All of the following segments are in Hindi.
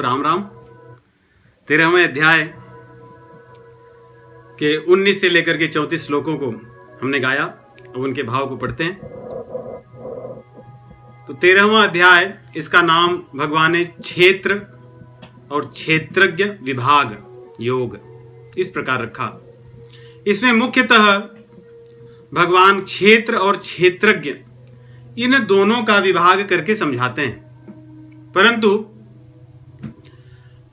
राम राम। 13वें अध्याय के 19 से लेकर के 34 श्लोकों को हमने गाया। अब उनके भाव को पढ़ते हैं। तो 13वां अध्याय, इसका नाम भगवान ने क्षेत्र और क्षेत्रज्ञ विभाग योग इस प्रकार रखा। इसमें मुख्यतः भगवान क्षेत्र और क्षेत्रज्ञ इन दोनों का विभाग करके समझाते हैं, परंतु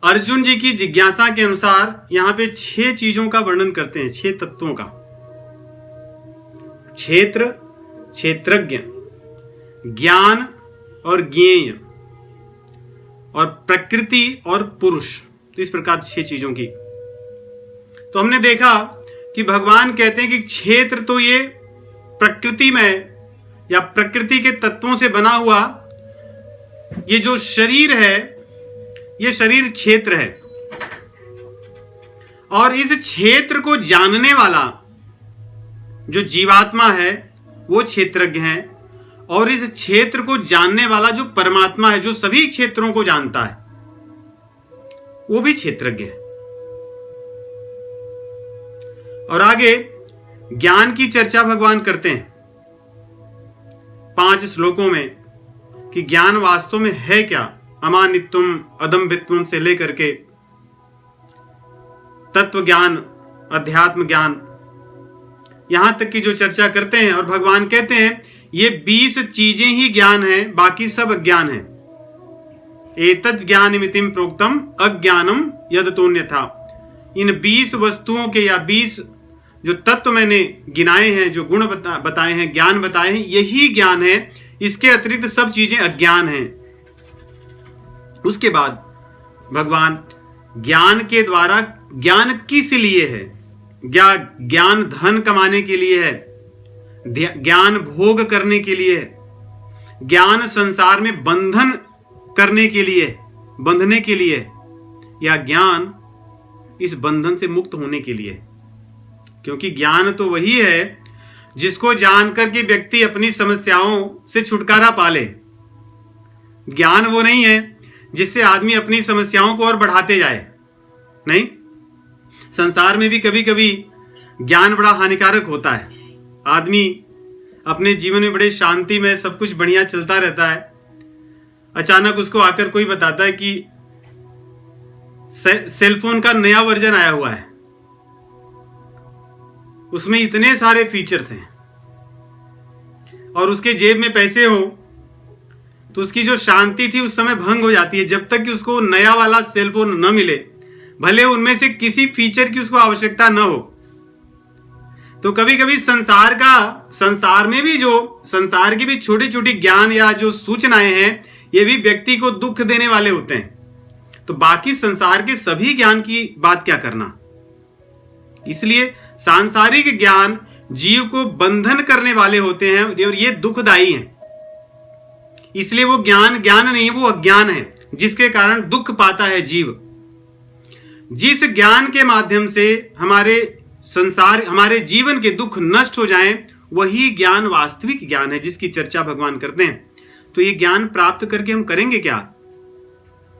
अर्जुन जी की जिज्ञासा के अनुसार यहां पे 6 चीजों का वर्णन करते हैं, 6 तत्वों का। क्षेत्र, क्षेत्रज्ञ, ज्ञान और ज्ञेय, और प्रकृति और पुरुष। तो इस प्रकार 6 चीजों की। तो हमने देखा कि भगवान कहते हैं कि क्षेत्र तो ये प्रकृति में या प्रकृति के तत्वों से बना हुआ ये जो शरीर है, ये शरीर क्षेत्र है, और इस क्षेत्र को जानने वाला जो जीवात्मा है वो क्षेत्रज्ञ है, और इस क्षेत्र को जानने वाला जो परमात्मा है, जो सभी क्षेत्रों को जानता है, वो भी क्षेत्रज्ञ है। और आगे ज्ञान की चर्चा भगवान करते हैं 5 श्लोकों में कि ज्ञान वास्तव में है क्या। अमानित्वम, अदम्भित्वम से लेकर के तत्व ज्ञान, अध्यात्म ज्ञान, यहां तक की जो चर्चा करते हैं। और भगवान कहते हैं ये 20 चीजें ही ज्ञान है, बाकी सब अज्ञान है। एतत् ज्ञानमितिं प्रोक्तम अज्ञानम यदतोन्यथा। इन 20 वस्तुओं के या 20 जो तत्व मैंने गिनाए हैं, जो गुण बताए हैं, ज्ञान बताए हैं, यही ज्ञान है। इसके अतिरिक्त सब चीजें अज्ञान हैं। उसके बाद भगवान ज्ञान के द्वारा, ज्ञान किस लिए है? ज्ञान धन कमाने के लिए है, ज्ञान भोग करने के लिए है, ज्ञान संसार में बंधन करने के लिए, बंधने के लिए, या ज्ञान इस बंधन से मुक्त होने के लिए। क्योंकि ज्ञान तो वही है जिसको जानकर के व्यक्ति अपनी समस्याओं से छुटकारा पाले। ज्ञान वो नहीं है जिससे आदमी अपनी समस्याओं को और बढ़ाते जाए। नहीं, संसार में भी कभी कभी ज्ञान बड़ा हानिकारक होता है। आदमी अपने जीवन में बड़े शांति में, सब कुछ बढ़िया चलता रहता है, अचानक उसको आकर कोई बताता है कि सेलफोन का नया वर्जन आया हुआ है, उसमें इतने सारे फीचर्स हैं, और उसके जेब में पैसे हो तो उसकी जो शांति थी उस समय भंग हो जाती है, जब तक कि उसको नया वाला सेलफोन न मिले, भले उनमें से किसी फीचर की उसको आवश्यकता न हो। तो कभी कभी संसार में भी जो संसार की भी छोटी छोटी ज्ञान या जो सूचनाएं हैं, ये भी व्यक्ति को दुख देने वाले होते हैं। तो बाकी संसार के सभी ज्ञान की बात क्या करना। इसलिए सांसारिक ज्ञान जीव को बंधन करने वाले होते हैं, और ये दुखदायी हैं। इसलिए वो ज्ञान नहीं, वो अज्ञान है, जिसके कारण दुख पाता है जीव। जिस ज्ञान के माध्यम से हमारे जीवन के दुख नष्ट हो जाएं, वही ज्ञान वास्तविक ज्ञान है, जिसकी चर्चा भगवान करते हैं। तो ये ज्ञान प्राप्त करके हम करेंगे क्या?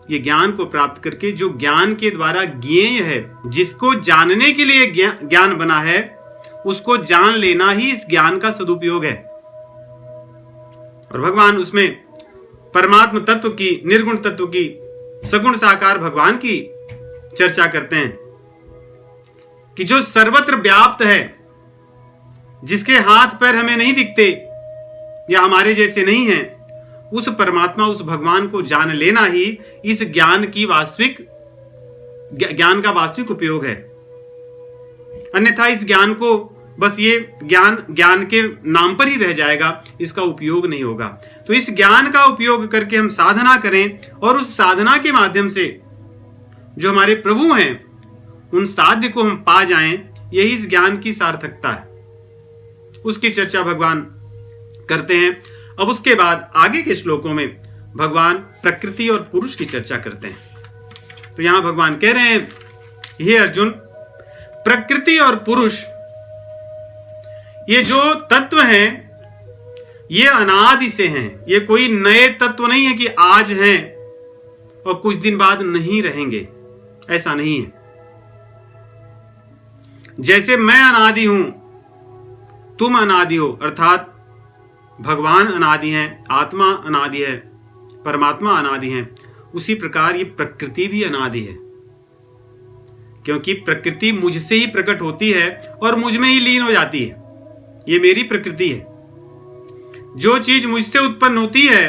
ये ज्ञान को प्राप्त करके, जो ज्ञान के द्वारा ज्ञेय है, जिसको जानने के लिए ज्ञान बना है, उसको जान लेना ही इस ज्ञान का सदुपयोग है। और भगवान उसमें परमात्म तत्व की, निर्गुण तत्व की, सगुण साकार भगवान की चर्चा करते हैं कि जो सर्वत्र व्याप्त है, जिसके हाथ पैर हमें नहीं दिखते या हमारे जैसे नहीं हैं, उस परमात्मा, उस भगवान को जान लेना ही इस ज्ञान का वास्तविक उपयोग है। अन्यथा इस ज्ञान को बस ये ज्ञान के नाम पर ही रह जाएगा, इसका उपयोग नहीं होगा। तो इस ज्ञान का उपयोग करके हम साधना करें, और उस साधना के माध्यम से जो हमारे प्रभु हैं, उन साध्य को हम पा जाएं, यही इस ज्ञान की सार्थकता है। उसकी चर्चा भगवान करते हैं। अब उसके बाद आगे के श्लोकों में भगवान प्रकृति और पुरुष की चर्चा करते हैं। तो यहां भगवान कह रहे हैं, हे अर्जुन, प्रकृति और पुरुष ये जो तत्व हैं, ये अनादि से हैं। ये कोई नए तत्व नहीं है कि आज हैं और कुछ दिन बाद नहीं रहेंगे, ऐसा नहीं है। जैसे मैं अनादि हूं, तुम अनादि हो, अर्थात भगवान अनादि हैं, आत्मा अनादि है, परमात्मा अनादि है, उसी प्रकार ये प्रकृति भी अनादि है, क्योंकि प्रकृति मुझसे ही प्रकट होती है और मुझ में ही लीन हो जाती है। ये मेरी प्रकृति है। जो चीज मुझसे उत्पन्न होती है,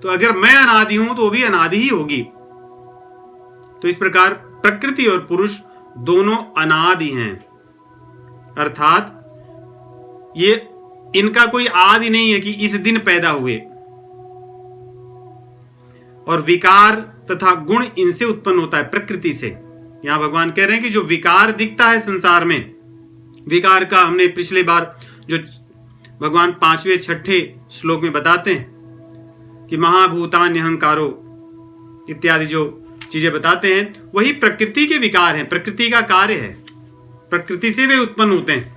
तो अगर मैं अनादि हूं तो वो भी अनादि ही होगी। तो इस प्रकार प्रकृति और पुरुष दोनों अनादि हैं, अर्थात ये इनका कोई आदि नहीं है कि इस दिन पैदा हुए, और विकार तथा गुण इनसे उत्पन्न होता है, प्रकृति से। यहां भगवान कह रहे हैं कि जो विकार दिखता है संसार में, विकार का हमने पिछले बार जो भगवान 5वें 6ठे श्लोक में बताते हैं कि महाभूतान्य अहंकारो इत्यादि जो चीजें बताते हैं, वही प्रकृति के विकार हैं, प्रकृति का कार्य है, प्रकृति से वे उत्पन्न होते हैं।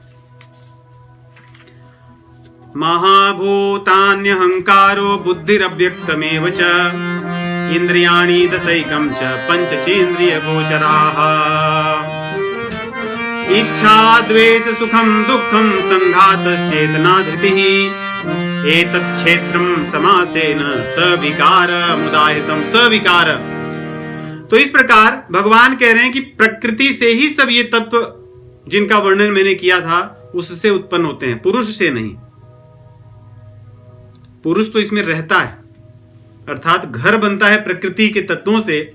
महाभूतान्य अहंकारो बुद्धिरव्यक्तमेव च इंद्रियाणि दशैकं च पंचचेन्द्रिय गोचराः इच्छा द्वेष सुखम दुखम संघातश्चेतना धृतिः एतत् क्षेत्रं समासेन सविकार मुदाहृतम् सविकार। तो इस प्रकार भगवान कह रहे हैं कि प्रकृति से ही सब ये तत्व जिनका वर्णन मैंने किया था उससे उत्पन्न होते हैं, पुरुष से नहीं। पुरुष तो इसमें रहता है, अर्थात घर बनता है प्रकृति के तत्वों से,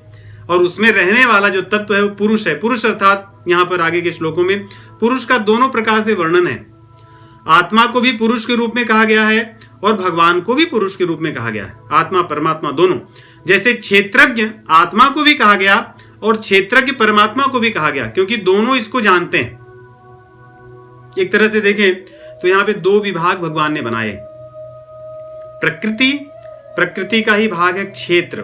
और उसमें रहने वाला जो तत्व है वो पुरुष है। पुरुष अर्थात यहां पर आगे के श्लोकों में पुरुष का दोनों प्रकार से वर्णन है। आत्मा को भी पुरुष के रूप में कहा गया है और भगवान को भी पुरुष के रूप में कहा गया है, आत्मा परमात्मा दोनों। जैसे क्षेत्रज्ञ आत्मा को भी कहा गया और क्षेत्रज्ञ परमात्मा को भी कहा गया, क्योंकि दोनों इसको जानते हैं। एक तरह से देखें तो यहां पे दो विभाग भगवान ने बनाए, प्रकृति का ही भाग है क्षेत्र,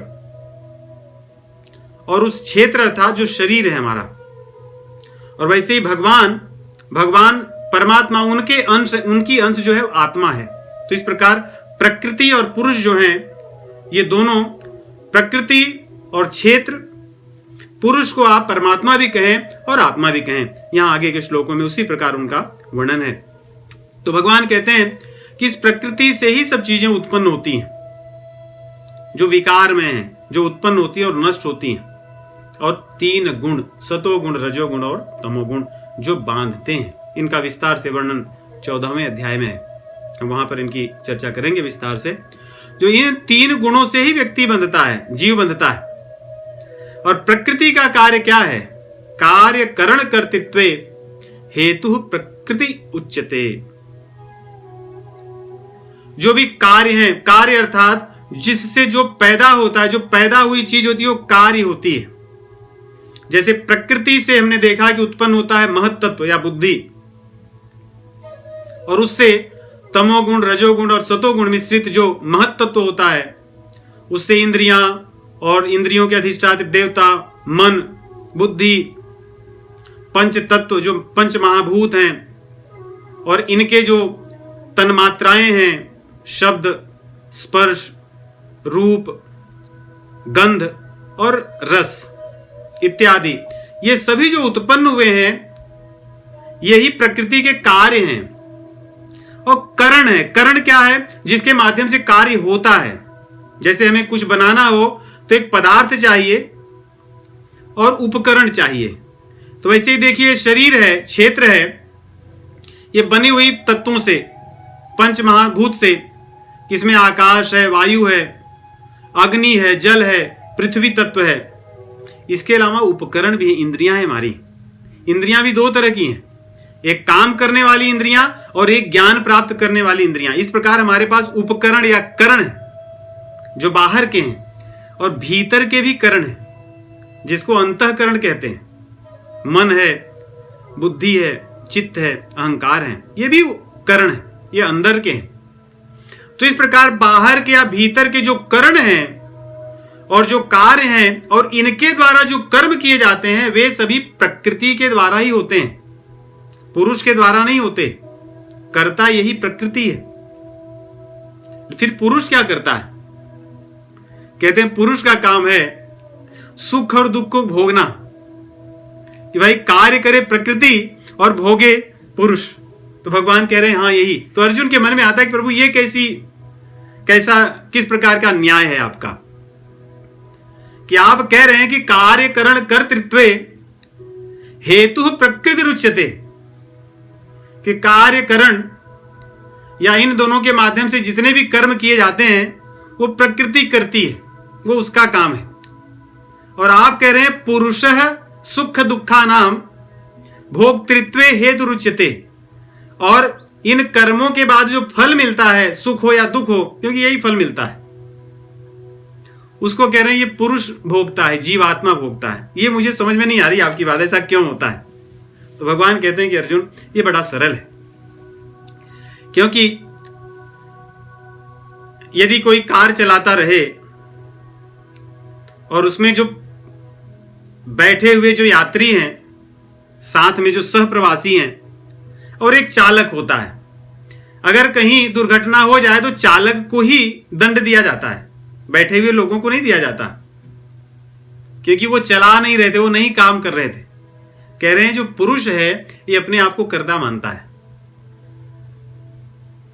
और उस क्षेत्र अर्थात जो शरीर है हमारा। और वैसे ही भगवान परमात्मा उनकी अंश जो है आत्मा है। तो इस प्रकार प्रकृति और पुरुष जो हैं, ये दोनों, प्रकृति और क्षेत्र, पुरुष को आप परमात्मा भी कहें और आत्मा भी कहें, यहां आगे के श्लोकों में उसी प्रकार उनका वर्णन है। तो भगवान कहते हैं कि इस प्रकृति से ही सब चीजें उत्पन्न होती हैं, जो विकार में है, जो उत्पन्न होती है और नष्ट होती हैं। और तीन गुण, सतोगुण, रजोगुण और तमोगुण, जो बांधते हैं, इनका विस्तार से वर्णन 14वें अध्याय में है, हम वहां पर इनकी चर्चा करेंगे विस्तार से। जो इन तीन गुणों से ही व्यक्ति बंधता है, जीव बंधता है। और प्रकृति का कार्य क्या है? कार्य करण कर्तृत्वे हेतु प्रकृति उच्यते। जो भी कार्य है, कार्य अर्थात जिससे जो पैदा होता है, जो पैदा हुई चीज होती है वो कार्य होती है। जैसे प्रकृति से हमने देखा कि उत्पन्न होता है महत्त्व या बुद्धि, और उससे तमोगुण, रजोगुण और सतोगुण मिश्रित जो महत्त्व होता है, उससे इंद्रियां और इंद्रियों के अधिष्ठात्र देवता, मन, बुद्धि, पंच तत्व जो पंच महाभूत हैं, और इनके जो तन्मात्राएं हैं, शब्द, स्पर्श, रूप, गंध और रस इत्यादि, ये सभी जो उत्पन्न हुए हैं, यही प्रकृति के कार्य हैं। और करण है, करण क्या है? जिसके माध्यम से कार्य होता है। जैसे हमें कुछ बनाना हो तो एक पदार्थ चाहिए और उपकरण चाहिए। तो वैसे ही देखिए, शरीर है, क्षेत्र है, ये बनी हुई तत्वों से, पंच महाभूत से, इसमें आकाश है, वायु है, अग्नि है, जल है, पृथ्वी तत्व है। इसके अलावा उपकरण भी, इंद्रियां हैं हमारी। इंद्रियां भी दो तरह की हैं, एक काम करने वाली इंद्रियां और एक ज्ञान प्राप्त करने वाली इंद्रियां। इस प्रकार हमारे पास उपकरण या करण है जो बाहर के हैं, और भीतर के भी करण है जिसको अंतःकरण कहते हैं। मन है, बुद्धि है, चित्त है, अहंकार है, ये भी करण है, ये अंदर के हैं। तो इस प्रकार बाहर के या भीतर के जो करण हैं और जो कार्य हैं और इनके द्वारा जो कर्म किए जाते हैं, वे सभी प्रकृति के द्वारा ही होते हैं, पुरुष के द्वारा नहीं होते। कर्ता यही प्रकृति है। फिर पुरुष क्या करता है? कहते हैं पुरुष का काम है सुख और दुख को भोगना, कि भाई कार्य करे प्रकृति और भोगे पुरुष। तो भगवान कह रहे हैं हाँ यही। तो अर्जुन के मन में आता है कि प्रभु ये किस प्रकार का न्याय है आपका, कि आप कह रहे हैं कि कार्यकरण कर्तृत्वे हेतु प्रकृति रुच्यते, कि कार्यकरण या इन दोनों के माध्यम से जितने भी कर्म किए जाते हैं वो प्रकृति करती है, वो उसका काम है। और आप कह रहे हैं पुरुषः सुख दुखा नाम भोक्तृत्वे हेतु रुच्यते, और इन कर्मों के बाद जो फल मिलता है, सुख हो या दुख हो, क्योंकि यही फल मिलता है, उसको कह रहे हैं ये पुरुष भोगता है, जीवात्मा भोगता है। ये मुझे समझ में नहीं आ रही आपकी बात, ऐसा क्यों होता है? तो भगवान कहते हैं कि अर्जुन ये बड़ा सरल है, क्योंकि यदि कोई कार चलाता रहे और उसमें जो बैठे हुए जो यात्री हैं, साथ में जो सहप्रवासी हैं, और एक चालक होता है, अगर कहीं दुर्घटना हो जाए तो चालक को ही दंड दिया जाता है, बैठे हुए लोगों को नहीं दिया जाता, क्योंकि वो चला नहीं रहे थे, वो नहीं काम कर रहे थे। कह रहे हैं जो पुरुष है ये अपने आप को कर्ता मानता है।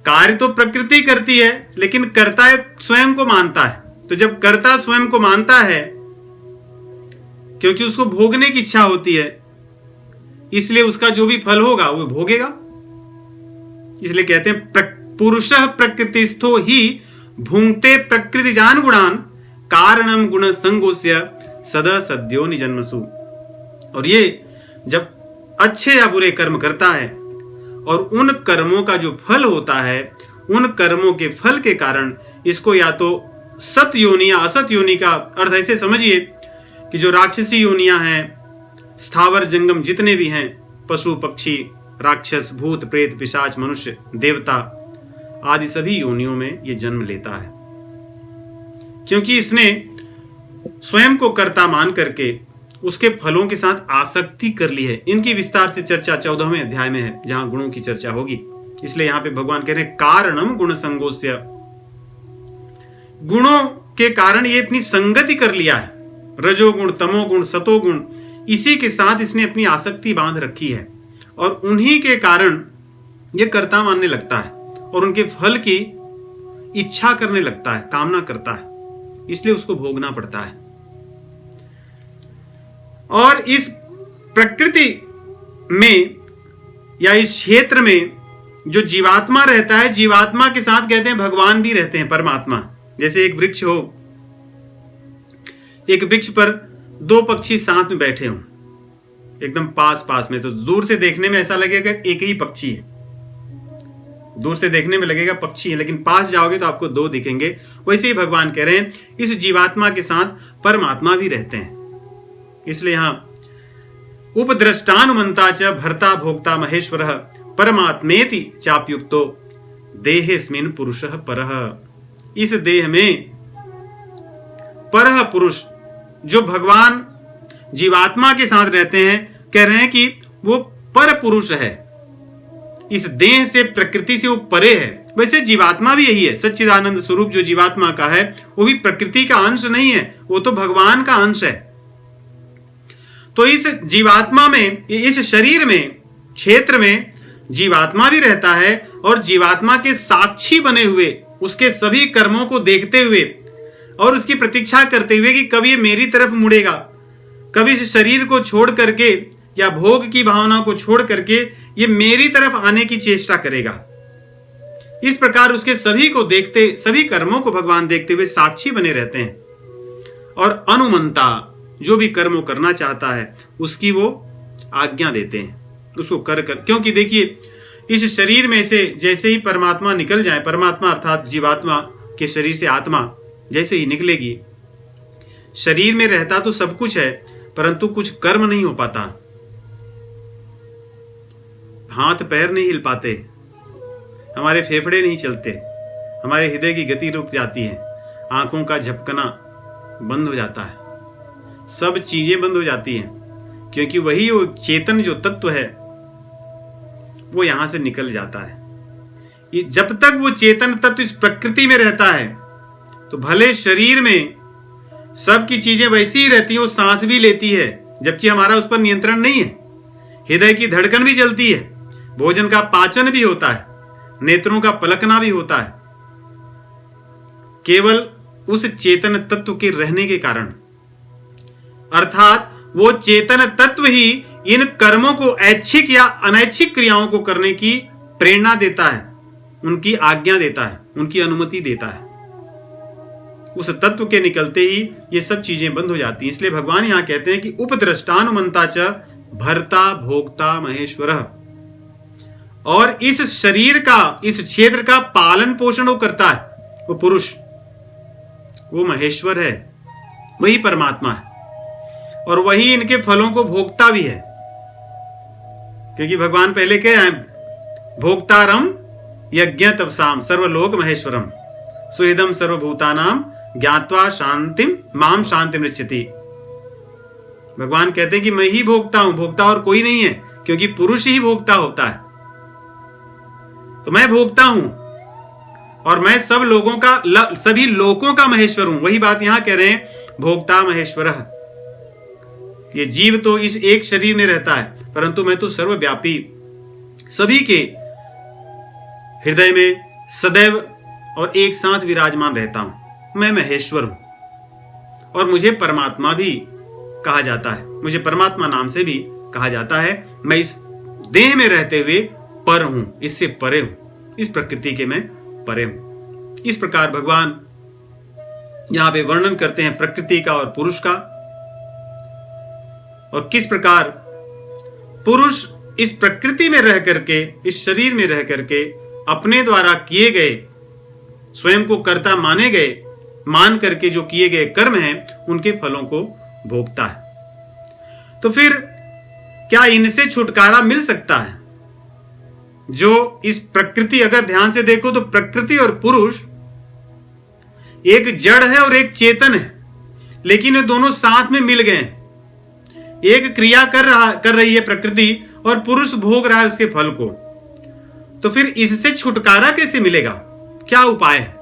कार्य तो प्रकृति करती है, लेकिन कर्ता स्वयं को मानता है। तो जब कर्ता स्वयं को मानता है, क्योंकि उसको भोगने की इच्छा होती है, इसलिए उसका जो भी फल होगा वो भोगेगा। इसलिए कहते हैं पुरुषः प्रकृतिस्थो ही भुंक्ते प्रकृतिजान गुणान कारणम गुण संगोस्य सदा सद्यो निजन्मसु। और ये जब अच्छे या बुरे कर्म करता है और उन कर्मों का जो फल होता है, उन कर्मों के फल के कारण इसको या तो सत योनि या असत योनि का अर्थ ऐसे समझिए कि जो राक्षसी योनियां हैं, स्थावर जंगम जितने भी हैं, पशु पक्षी राक्षस भूत प्रेत पिशाच मनुष्य देवता आदि सभी योनियों में ये जन्म लेता है, क्योंकि इसने स्वयं को कर्ता मान करके उसके फलों के साथ आसक्ति कर ली है। इनकी विस्तार से चर्चा 14वें अध्याय में है, जहां गुणों की चर्चा होगी। इसलिए यहां पे भगवान कह रहे हैं कारणम गुण संगोस्य, गुणों के कारण ये अपनी संगति कर लिया है, रजोगुण तमोगुण सतोगुण, इसी के साथ इसने अपनी आसक्ति बांध रखी है, और उन्हीं के कारण ये कर्ता मानने लगता है और उनके फल की इच्छा करने लगता है, कामना करता है, इसलिए उसको भोगना पड़ता है। और इस प्रकृति में या इस क्षेत्र में जो जीवात्मा रहता है, जीवात्मा के साथ कहते हैं भगवान भी रहते हैं, परमात्मा। जैसे एक वृक्ष हो, एक वृक्ष पर दो पक्षी साथ में बैठे हों, एकदम पास पास में, तो दूर से देखने में ऐसा लगेगा एक ही पक्षी है, दूर से देखने में लगेगा पक्षी है, लेकिन पास जाओगे तो आपको दो दिखेंगे। वैसे ही भगवान कह रहे हैं इस जीवात्मा के साथ परमात्मा भी रहते हैं। इसलिए यहां उपद्रष्टानुमंता च भर्ता भोक्ता महेश्वरः परमात्मेति चाप्युक्तो देहेस्मिन् पुरुषः परः। इस देह में परः पुरुष जो भगवान जीवात्मा के साथ रहते हैं, कह रहे हैं कि वो पर पुरुष है, इस देह से प्रकृति से वो परे है। वैसे जीवात्मा भी यही है, सच्चिदानंद स्वरूप जो जीवात्मा का है वो भी प्रकृति का अंश नहीं है, वो तो भगवान का अंश है। तो इस जीवात्मा में, इस शरीर में, क्षेत्र में जीवात्मा भी रहता है, और जीवात्मा के साक्षी बने हुए, उसके सभी कर्मों को देखते हुए और उसकी प्रतीक्षा करते हुए कि कभी ये मेरी तरफ मुड़ेगा, कभी इस शरीर को छोड़ करके या भोग की भावना को छोड़ करके ये मेरी तरफ आने की चेष्टा करेगा। इस प्रकार उसके सभी को देखते, सभी कर्मों को भगवान देखते हुए साक्षी बने रहते हैं। और अनुमंता जो भी कर्म करना चाहता है उसकी वो आज्ञा देते हैं, उसको कर। क्योंकि देखिए इस शरीर में से जैसे ही परमात्मा निकल जाए, परमात्मा अर्थात जीवात्मा के शरीर से आत्मा जैसे ही निकलेगी, शरीर में रहता तो सब कुछ है, परंतु कुछ कर्म नहीं हो पाता, हाथ पैर नहीं हिल पाते, हमारे फेफड़े नहीं चलते, हमारे हृदय की गति रुक जाती है, आंखों का झपकना बंद हो जाता है, सब चीजें बंद हो जाती हैं, क्योंकि वही वो चेतन जो तत्व है वो यहां से निकल जाता है। जब तक वो चेतन तत्व इस प्रकृति में रहता है तो भले शरीर में सबकी चीजें वैसी ही रहती है, वो सांस भी लेती है जबकि हमारा उस पर नियंत्रण नहीं है, हृदय की धड़कन भी चलती है, भोजन का पाचन भी होता है, नेत्रों का पलकना भी होता है, केवल उस चेतन तत्व के रहने के कारण। अर्थात वो चेतन तत्व ही इन कर्मों को ऐच्छिक या अनैच्छिक क्रियाओं को करने की प्रेरणा देता है, उनकी आज्ञा देता है, उनकी अनुमति देता है। उस तत्व के निकलते ही ये सब चीजें बंद हो जाती हैं। इसलिए भगवान यहां कहते हैं कि उपद्रष्टानुमंता च भर्ता भोक्ता महेश्वरः, और इस शरीर का, इस क्षेत्र का पालन पोषण वो करता है, वो पुरुष, वो महेश्वर है, वही परमात्मा है, और वही इनके फलों को भोगता भी है। क्योंकि भगवान पहले कहे हैं, भोक्तारम यज्ञ तपसाम सर्वलोक महेश्वरम सुहृदम सर्वभूतानाम ज्ञात्वा शांतिम माम शांति मृच्छति। भगवान कहते हैं कि मैं ही भोगता हूं, भोगता और कोई नहीं है, क्योंकि पुरुष ही भोगता होता है। तो मैं भोगता हूं और मैं सब लोगों का, सभी लोकों का महेश्वर हूं। वही बात यहां कह रहे हैं, भोक्ता महेश्वरः। ये जीव तो इस एक शरीर में रहता है, परंतु मैं तो सर्वव्यापी, सभी के हृदय में सदैव और एक साथ विराजमान रहता हूं। मैं महेश्वर हूं और मुझे परमात्मा भी कहा जाता है, मुझे परमात्मा नाम से भी कहा जाता है। मैं इस देह में रहते हुए पर हूं, इससे परे हूं, इस प्रकृति के मैं परे हूं। इस प्रकार भगवान यहां पे वर्णन करते हैं प्रकृति का और पुरुष का, और किस प्रकार पुरुष इस प्रकृति में रह करके, इस शरीर में रह करके अपने द्वारा किए गए, स्वयं को कर्ता मान करके जो किए गए कर्म हैं, उनके फलों को भोगता है। तो फिर क्या इनसे छुटकारा मिल सकता है? जो इस प्रकृति, अगर ध्यान से देखो तो प्रकृति और पुरुष एक जड़ है और एक चेतन है, लेकिन ये दोनों साथ में मिल गए। एक क्रिया कर रही है प्रकृति और पुरुष भोग रहा है उसके फल को। तो फिर इससे छुटकारा कैसे मिलेगा? क्या उपाय है?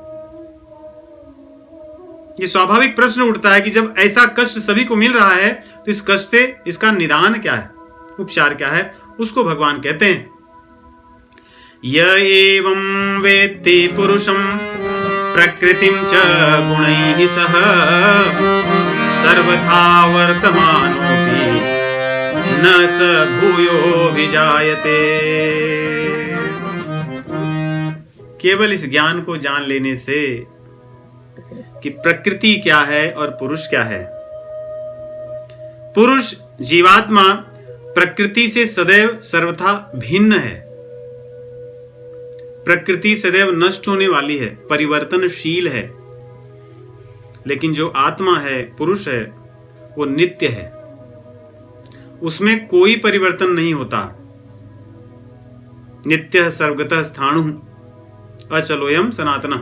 ये स्वाभाविक प्रश्न उठता है कि जब ऐसा कष्ट सभी को मिल रहा है तो इस कष्ट से इसका निदान क्या है, उपचार क्या है? उसको भगवान कहते हैं, य एवं वेत्ति पुरुषं प्रकृतिं च गुणैः सह सर्वथा वर्तमानोऽपि न स भूयोऽभिजायते। केवल इस ज्ञान को जान लेने से कि प्रकृति क्या है और पुरुष क्या है। पुरुष जीवात्मा प्रकृति से सदैव सर्वथा भिन्न है। प्रकृति सदैव नष्ट होने वाली है, परिवर्तनशील है, लेकिन जो आत्मा है, पुरुष है, वो नित्य है, उसमें कोई परिवर्तन नहीं होता। नित्य सर्वगतः स्थाणु अचलोयम सनातन,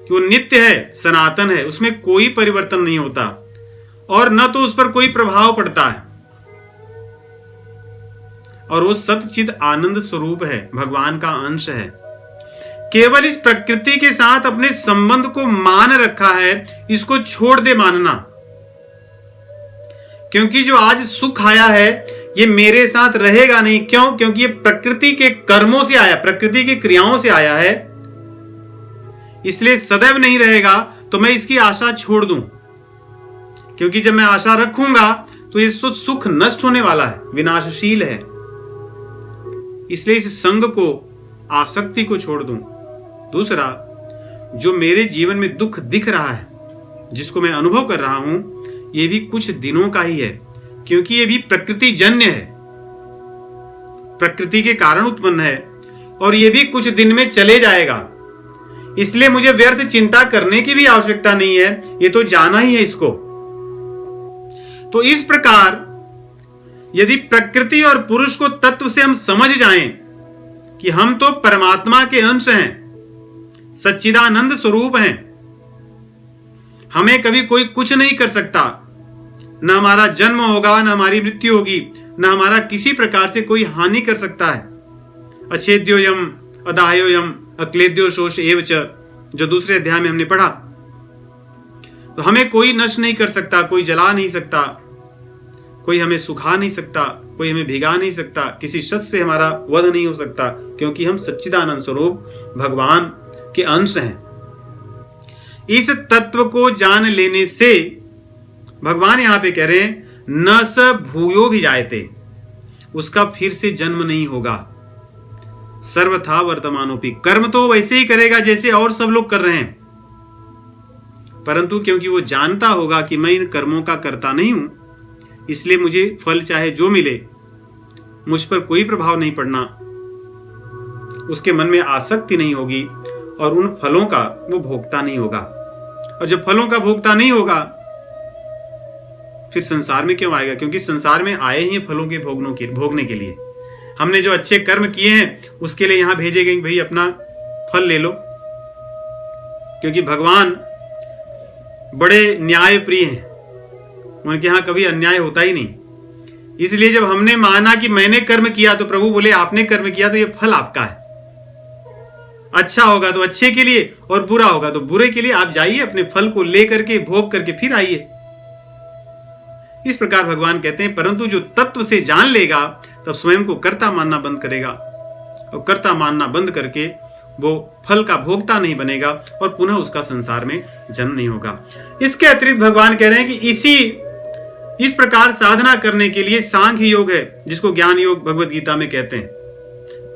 कि वो नित्य है, सनातन है, उसमें कोई परिवर्तन नहीं होता और न तो उस पर कोई प्रभाव पड़ता है, और वो सतचिद आनंद स्वरूप है, भगवान का अंश है। केवल इस प्रकृति के साथ अपने संबंध को मान रखा है, इसको छोड़ दे मानना। क्योंकि जो आज सुख आया है ये मेरे साथ रहेगा नहीं। क्यों? क्योंकि ये प्रकृति के कर्मों से आया, प्रकृति की क्रियाओं से आया है, इसलिए सदैव नहीं रहेगा। तो मैं इसकी आशा छोड़ दूं, क्योंकि जब मैं आशा रखूंगा तो ये सुख नष्ट होने वाला है, विनाशशील है। इसलिए इस संग को, आसक्ति को छोड़ दूं। दूसरा, जो मेरे जीवन में दुख दिख रहा है, जिसको मैं अनुभव कर रहा हूं, ये भी कुछ दिनों का ही है, क्योंकि ये भी प्रकृति जन्य है, प्रकृति के कारण उत्पन्न है, और ये भी कुछ दिन में चले जाएगा। इसलिए मुझे व्यर्थ चिंता करने की भी आवश्यकता नहीं है, ये तो जाना ही है इसको। तो इस प्रकार यदि प्रकृति और पुरुष को तत्व से हम समझ जाएं कि हम तो परमात्मा के अंश हैं, सच्चिदानंद स्वरूप हैं, हमें कभी कोई कुछ नहीं कर सकता, न हमारा जन्म होगा, न हमारी मृत्यु होगी, न हमारा किसी प्रकार से कोई हानि कर सकता है। अच्छेद्योयम अदाह्योयम अक्लेद्यो शोष एव च, जो दूसरे अध्याय में हमने पढ़ा। तो हमें कोई नष्ट नहीं कर सकता, कोई जला नहीं सकता, कोई हमें सुखा नहीं सकता, कोई हमें भिगा नहीं सकता, किसी शस्त्र से हमारा वध नहीं हो सकता, क्योंकि हम सच्चिदानंद स्वरूप भगवान के अंश हैं। इस तत्व को जान लेने से भगवान यहां पे कह रहे हैं न स भूयो भी जायते, उसका फिर से जन्म नहीं होगा। सर्वथा वर्तमानोपि, कर्म तो वैसे ही करेगा जैसे और सब लोग कर रहे हैं, परंतु क्योंकि वो जानता होगा कि मैं इन कर्मों का करता नहीं हूं, इसलिए मुझे फल चाहे जो मिले मुझ पर कोई प्रभाव नहीं पड़ना, उसके मन में आसक्ति नहीं होगी और उन फलों का वो भोगता नहीं होगा। और जब फलों का भोगता नहीं होगा फिर संसार में क्यों आएगा? क्योंकि संसार में आए ही फलों के भोगने के लिए। हमने जो अच्छे कर्म किए हैं उसके लिए यहां भेजे गए, भाई अपना फल ले लो, क्योंकि भगवान बड़े न्याय प्रिय हैं, उनके यहां कभी अन्याय होता ही नहीं। इसलिए जब हमने माना कि मैंने कर्म किया तो प्रभु बोले आपने कर्म किया तो ये फल आपका है, अच्छा होगा तो अच्छे के लिए और बुरा होगा तो बुरे के लिए, आप जाइए अपने फल को लेकर के भोग करके फिर आइए। इस प्रकार भगवान कहते हैं, परंतु जो तत्व से जान लेगा तब स्वयं को कर्ता मानना बंद करेगा, और कर्ता मानना बंद करके वो फल का भोक्ता नहीं बनेगा और पुनः उसका संसार में जन्म नहीं होगा। इसके अतिरिक्त भगवान कह रहे हैं कि इस प्रकार साधना करने के लिए सांख्य योग है, जिसको ज्ञान योग भगवत गीता में कहते हैं,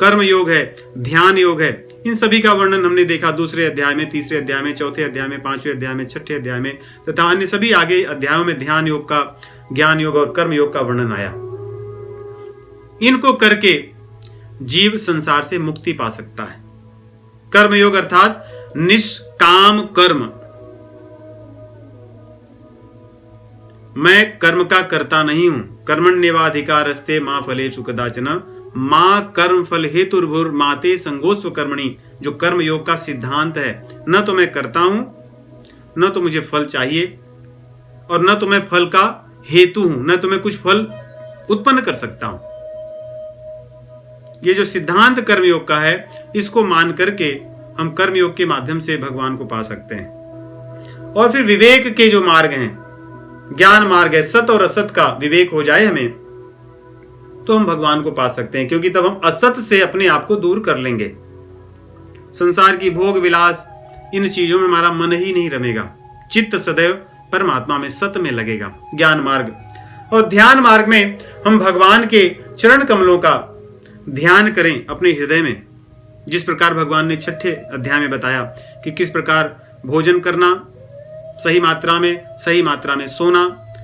कर्म योग है, ध्यान योग है। इन सभी का वर्णन हमने देखा दूसरे अध्याय में, तीसरे अध्याय में, चौथे अध्याय में, पांचवें अध्याय में, छठे अध्याय में तथा अन्य सभी आगे अध्यायों में ध्यान योग का, ज्ञान योग और कर्म योग का वर्णन आया। इनको करके जीव संसार से मुक्ति पा सकता है। कर्म योग अर्थात निष्काम कर्म, मैं कर्म का करता नहीं हूं। कर्मण्येवाधिकारस्ते मा फलेषु कदाचन मां कर्म फल हेतुर्भुर माते संगोस्त्व कर्मणि, जो कर्म योग का सिद्धांत है। न तो मैं करता हूं, न तो मुझे फल चाहिए, और न तो मैं फल का हेतु हूं, न तो मैं कुछ फल उत्पन्न कर सकता हूं। ये जो सिद्धांत कर्मयोग का है, इसको मान करके हम कर्मयोग के माध्यम से भगवान को पा सकते हैं। और फिर विवेक के जो मार्ग हैं, ज्ञान मार्ग है, सत और असत का विवेक हो जाए हमें, तो हम भगवान को पा सकते हैं, क्योंकि तब हम असत से अपने आप को दूर कर लेंगे। संसार की भोग विलास, इन चीजों में हमारा मन ही नहीं रमेगा, चित्त सदैव परमात्मा में, सत में लगेगा। ज्ञान मार्ग और ध्यान मार्ग में हम भगवान के चरण कमलों का ध्यान करें अपने हृदय में, जिस प्रकार भगवान ने छठे अध्याय में बताया कि किस प्रकार भोजन करना, सही मात्रा में सोना,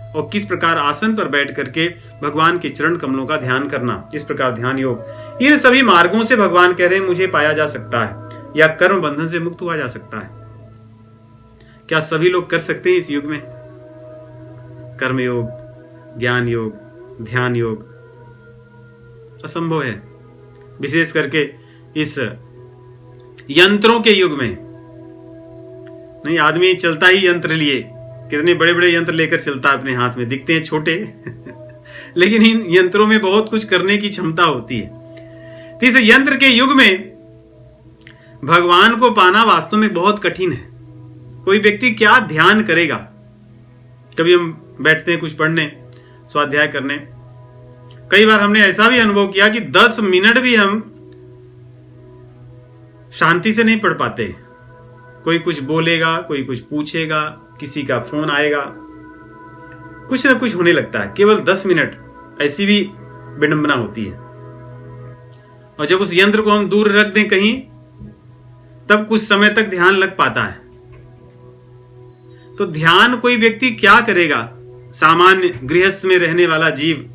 और किस प्रकार आसन पर बैठ करके भगवान के चरण कमलों का ध्यान करना, इस प्रकार ध्यान योग। इन सभी मार्गों से भगवान कह रहे हैं मुझे पाया जा सकता है, या कर्म बंधन से मुक्त हुआ जा सकता है। क्या सभी लोग कर सकते हैं इस युग में? कर्म योग, ज्ञान योग, ध्यान योग असंभव है, विशेष करके इस यंत्रों के युग में। नहीं, आदमी चलता ही यंत्र लिए, कितने बड़े बड़े यंत्र लेकर चलता है अपने हाथ में, दिखते हैं छोटे लेकिन इन यंत्रों में बहुत कुछ करने की क्षमता होती है। तो इस यंत्र के युग में भगवान को पाना वास्तव में बहुत कठिन है। कोई व्यक्ति क्या ध्यान करेगा? कभी हम बैठते हैं कुछ पढ़ने, स्वाध्याय करने, कई बार हमने ऐसा भी अनुभव किया कि 10 मिनट भी हम शांति से नहीं पढ़ पाते। कोई कुछ बोलेगा, कोई कुछ पूछेगा, किसी का फोन आएगा, कुछ ना कुछ होने लगता है। केवल 10 मिनट, ऐसी भी विडंबना होती है। और जब उस यंत्र को हम दूर रख दें कहीं, तब कुछ समय तक ध्यान लग पाता है। तो ध्यान कोई व्यक्ति क्या करेगा? सामान्य गृहस्थ में रहने वाला जीव,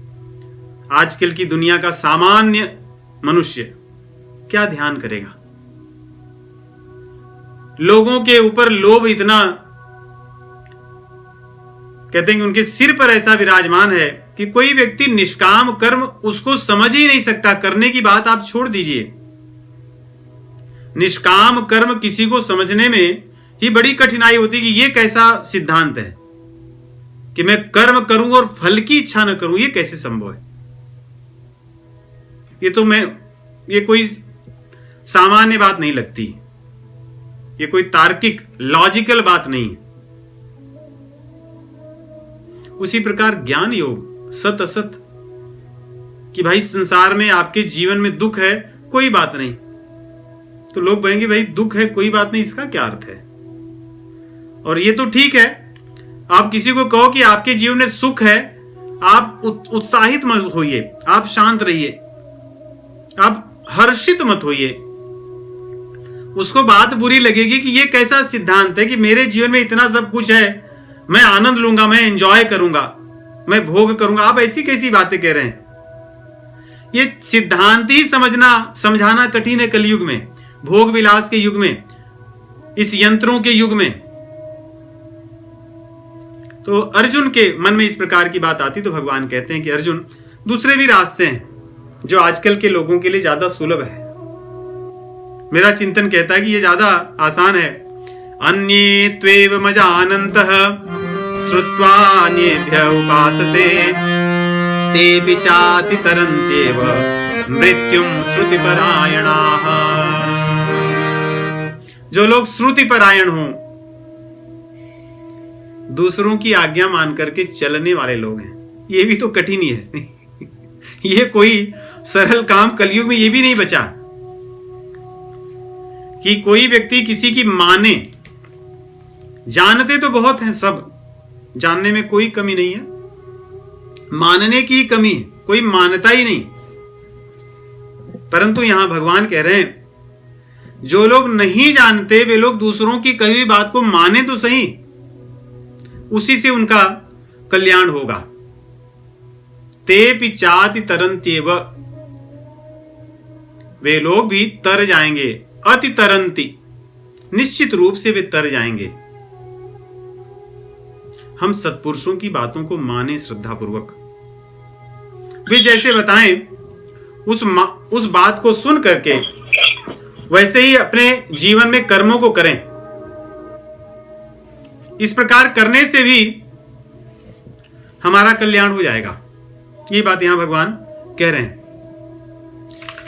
आजकल की दुनिया का सामान्य मनुष्य क्या ध्यान करेगा? लोगों के ऊपर लोभ इतना, कहते हैं कि उनके सिर पर ऐसा विराजमान है कि कोई व्यक्ति निष्काम कर्म उसको समझ ही नहीं सकता। करने की बात आप छोड़ दीजिए, निष्काम कर्म किसी को समझने में ही बड़ी कठिनाई होती है कि ये कैसा सिद्धांत है कि मैं कर्म करूं और फल की इच्छा न करूं, ये कैसे संभव है? ये कोई सामान्य बात नहीं लगती, ये कोई तार्किक लॉजिकल बात नहीं है। उसी प्रकार ज्ञान योग, सत असत, कि भाई संसार में आपके जीवन में दुख है, कोई बात नहीं। तो लोग कहेंगे भाई दुख है कोई बात नहीं, इसका क्या अर्थ है? और ये तो ठीक है, आप किसी को कहो कि आपके जीवन में सुख है, आप उत्साहित मत होइए, आप शांत रहिए, आप हर्षित मत होइए। उसको बात बुरी लगेगी कि ये कैसा सिद्धांत है कि मेरे जीवन में इतना सब कुछ है, मैं आनंद लूंगा, मैं एंजॉय करूंगा, मैं भोग करूंगा। आप ऐसी कैसी बातें कह रहे हैं? ये सिद्धांत ही समझाना कठिन है कलयुग में, भोग विलास के युग में, इस यंत्रों के युग में। तो अर्जुन के मन में इस प्रकार की बात आती तो भगवान कहते हैं कि अर्जुन, दूसरे भी रास्ते हैं जो आजकल के लोगों के लिए ज्यादा सुलभ है। मेरा चिंतन कहता है कि ये ज्यादा आसान है। अन्ये त्वेव मजानन्तः श्रुत्वान्येभ्यः उपासते तेऽपि चाति तरन्त्येव मृत्युं श्रुतिपरायणाः। जो लोग श्रुति परायण हों, दूसरों की आज्ञा मान करके चलने वाले लोग हैं, ये भी तो कठिन ही है। ये कोई सरल काम कलयुग में ये भी नहीं बचा कि कोई व्यक्ति किसी की माने। जानते तो बहुत हैं सब, जानने में कोई कमी नहीं है, मानने की ही कमी है, कोई मानता ही नहीं। परंतु यहां भगवान कह रहे हैं जो लोग नहीं जानते वे लोग दूसरों की कही हुई बात को माने तो सही, उसी से उनका कल्याण होगा। तेऽपि चाति तरन्त्येव, वे लोग भी तर जाएंगे। अति तरंती, निश्चित रूप से वे तर जाएंगे। हम सत्पुरुषों की बातों को माने श्रद्धा पूर्वक, वे जैसे बताएं उस बात को सुन करके वैसे ही अपने जीवन में कर्मों को करें। इस प्रकार करने से भी हमारा कल्याण हो जाएगा। ये बात यहां भगवान कह रहे हैं।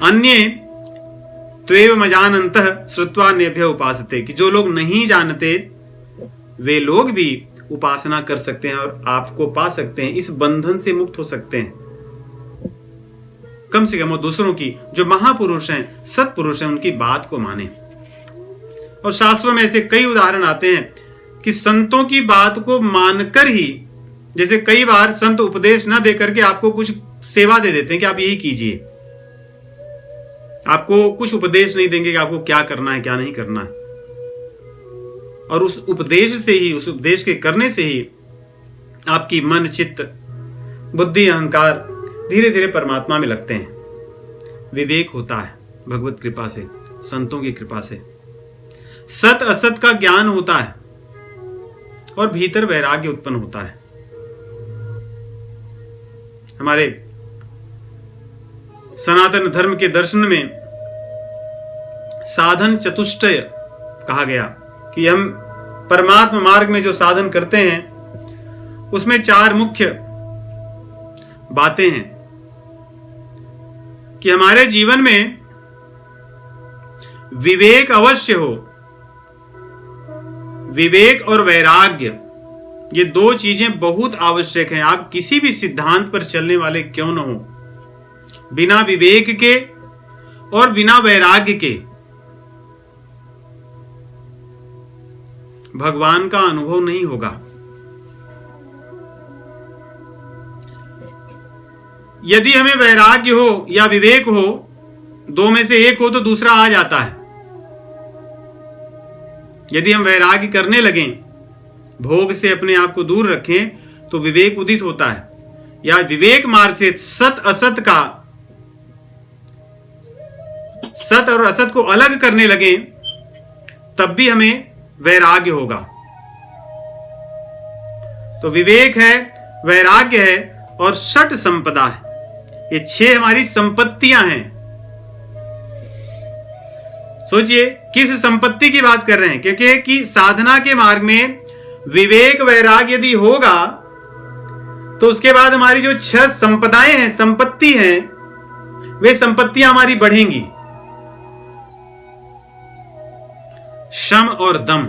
अन्ये त्वेव मजानन्तः श्रुत्वान्येभ्यः उपासते, कि जो लोग नहीं जानते वे लोग भी उपासना कर सकते हैं और आपको पा सकते हैं, इस बंधन से मुक्त हो सकते हैं। कम से कम वो दूसरों की, जो महापुरुष हैं, सत्पुरुष हैं, उनकी बात को माने। और शास्त्रों में ऐसे कई उदाहरण आते हैं कि संतों की बात को मानकर ही, जैसे कई बार संत उपदेश न देकर के आपको कुछ सेवा दे देते हैं कि आप यही कीजिए, आपको कुछ उपदेश नहीं देंगे कि आपको क्या करना है क्या नहीं करना है। और उस उपदेश से ही, उस उपदेश के करने से ही आपकी मन, चित्त, बुद्धि, अहंकार धीरे धीरे परमात्मा में लगते हैं। विवेक होता है भगवत कृपा से, संतों की कृपा से। सत असत का ज्ञान होता है और भीतर वैराग्य उत्पन्न होता है। हमारे सनातन धर्म के दर्शन में साधन चतुष्टय कहा गया कि हम परमात्मा मार्ग में जो साधन करते हैं उसमें 4 मुख्य बातें हैं कि हमारे जीवन में विवेक अवश्य हो। विवेक और वैराग्य, ये 2 चीजें बहुत आवश्यक हैं। आप किसी भी सिद्धांत पर चलने वाले क्यों न हो, बिना विवेक के और बिना वैराग्य के भगवान का अनुभव नहीं होगा। यदि हमें वैराग्य हो या विवेक हो, 2 में से एक हो तो दूसरा आ जाता है। यदि हम वैराग्य करने लगें, भोग से अपने आप को दूर रखें, तो विवेक उदित होता है। या विवेक मार्ग से सत असत का, सत और असत को अलग करने लगे, तब भी हमें वैराग्य होगा। तो विवेक है, वैराग्य है और षट संपदा है। ये 6 हमारी संपत्तियां हैं। सोचिए किस संपत्ति की बात कर रहे हैं, क्योंकि कि साधना के मार्ग में विवेक वैराग्य यदि होगा तो उसके बाद हमारी जो 6 संपदाएं हैं, संपत्ति हैं, वे संपत्तियां हमारी बढ़ेंगी। शम और दम,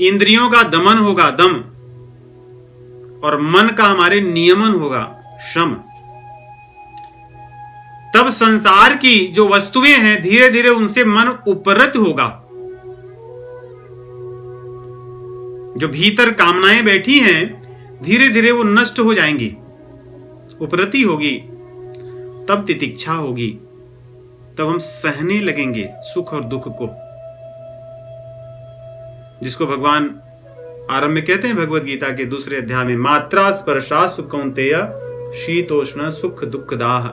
इंद्रियों का दमन होगा, दम, और मन का हमारे नियमन होगा, शम, तब संसार की जो वस्तुएं हैं धीरे धीरे उनसे मन उपरत होगा। जो भीतर कामनाएं बैठी हैं धीरे धीरे वो नष्ट हो जाएंगी, उपरति होगी, तब तितिक्षा होगी, तब हम सहने लगेंगे सुख और दुख को, जिसको भगवान आरंभ में कहते हैं भगवत गीता के दूसरे अध्याय में, मात्रा स्पर्शा सुख कौन्तेय शीतोष्ण सुख दुख दाह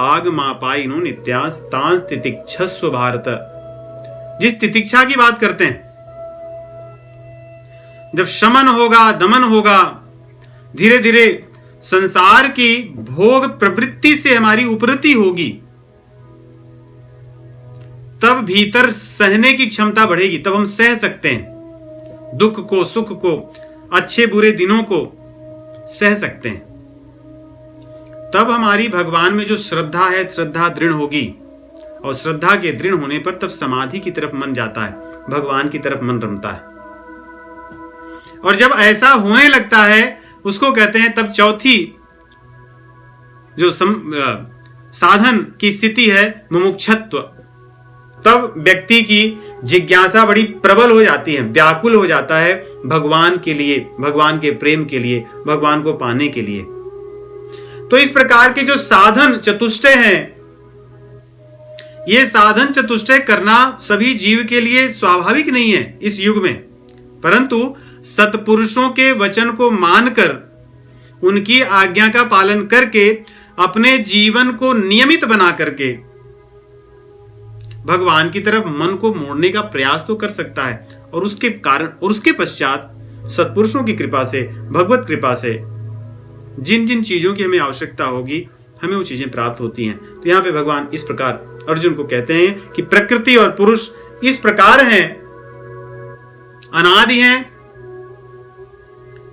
आगमापाइनो नित्यास तांस तितिक्षस्व भारत। जिस तितिक्षा की बात करते हैं, जब शमन होगा, दमन होगा, धीरे धीरे संसार की भोग प्रवृत्ति से हमारी उपरति होगी, तब भीतर सहने की क्षमता बढ़ेगी, तब हम सह सकते हैं दुख को, सुख को, अच्छे बुरे दिनों को सह सकते हैं। तब हमारी भगवान में जो श्रद्धा है, श्रद्धा दृढ़ होगी, और श्रद्धा के दृढ़ होने पर तब समाधि की तरफ मन जाता है, भगवान की तरफ मन रमता है। और जब ऐसा होने लगता है उसको कहते हैं, तब चौथी जो साधन की स्थिति है मुमुक्षत्व। तब व्यक्ति की जिज्ञासा बड़ी प्रबल हो जाती है, व्याकुल हो जाता है भगवान के लिए, भगवान के प्रेम के लिए, भगवान को पाने के लिए। तो इस प्रकार के जो साधन चतुष्टय हैं, ये साधन चतुष्टय करना सभी जीव के लिए स्वाभाविक नहीं है इस युग में, परंतु सत्पुरुषों के वचन को मानकर, उनकी आज्ञा का पालन करके, अपने जीवन को नियमित बना करके भगवान की तरफ मन को मोड़ने का प्रयास तो कर सकता है, और उसके कारण और उसके पश्चात सत्पुरुषों की कृपा से, भगवत कृपा से जिन जिन चीजों की हमें आवश्यकता होगी, हमें वो चीजें प्राप्त होती हैं। तो यहां पे भगवान इस प्रकार अर्जुन को कहते हैं कि प्रकृति और पुरुष इस प्रकार हैं, अनादि हैं,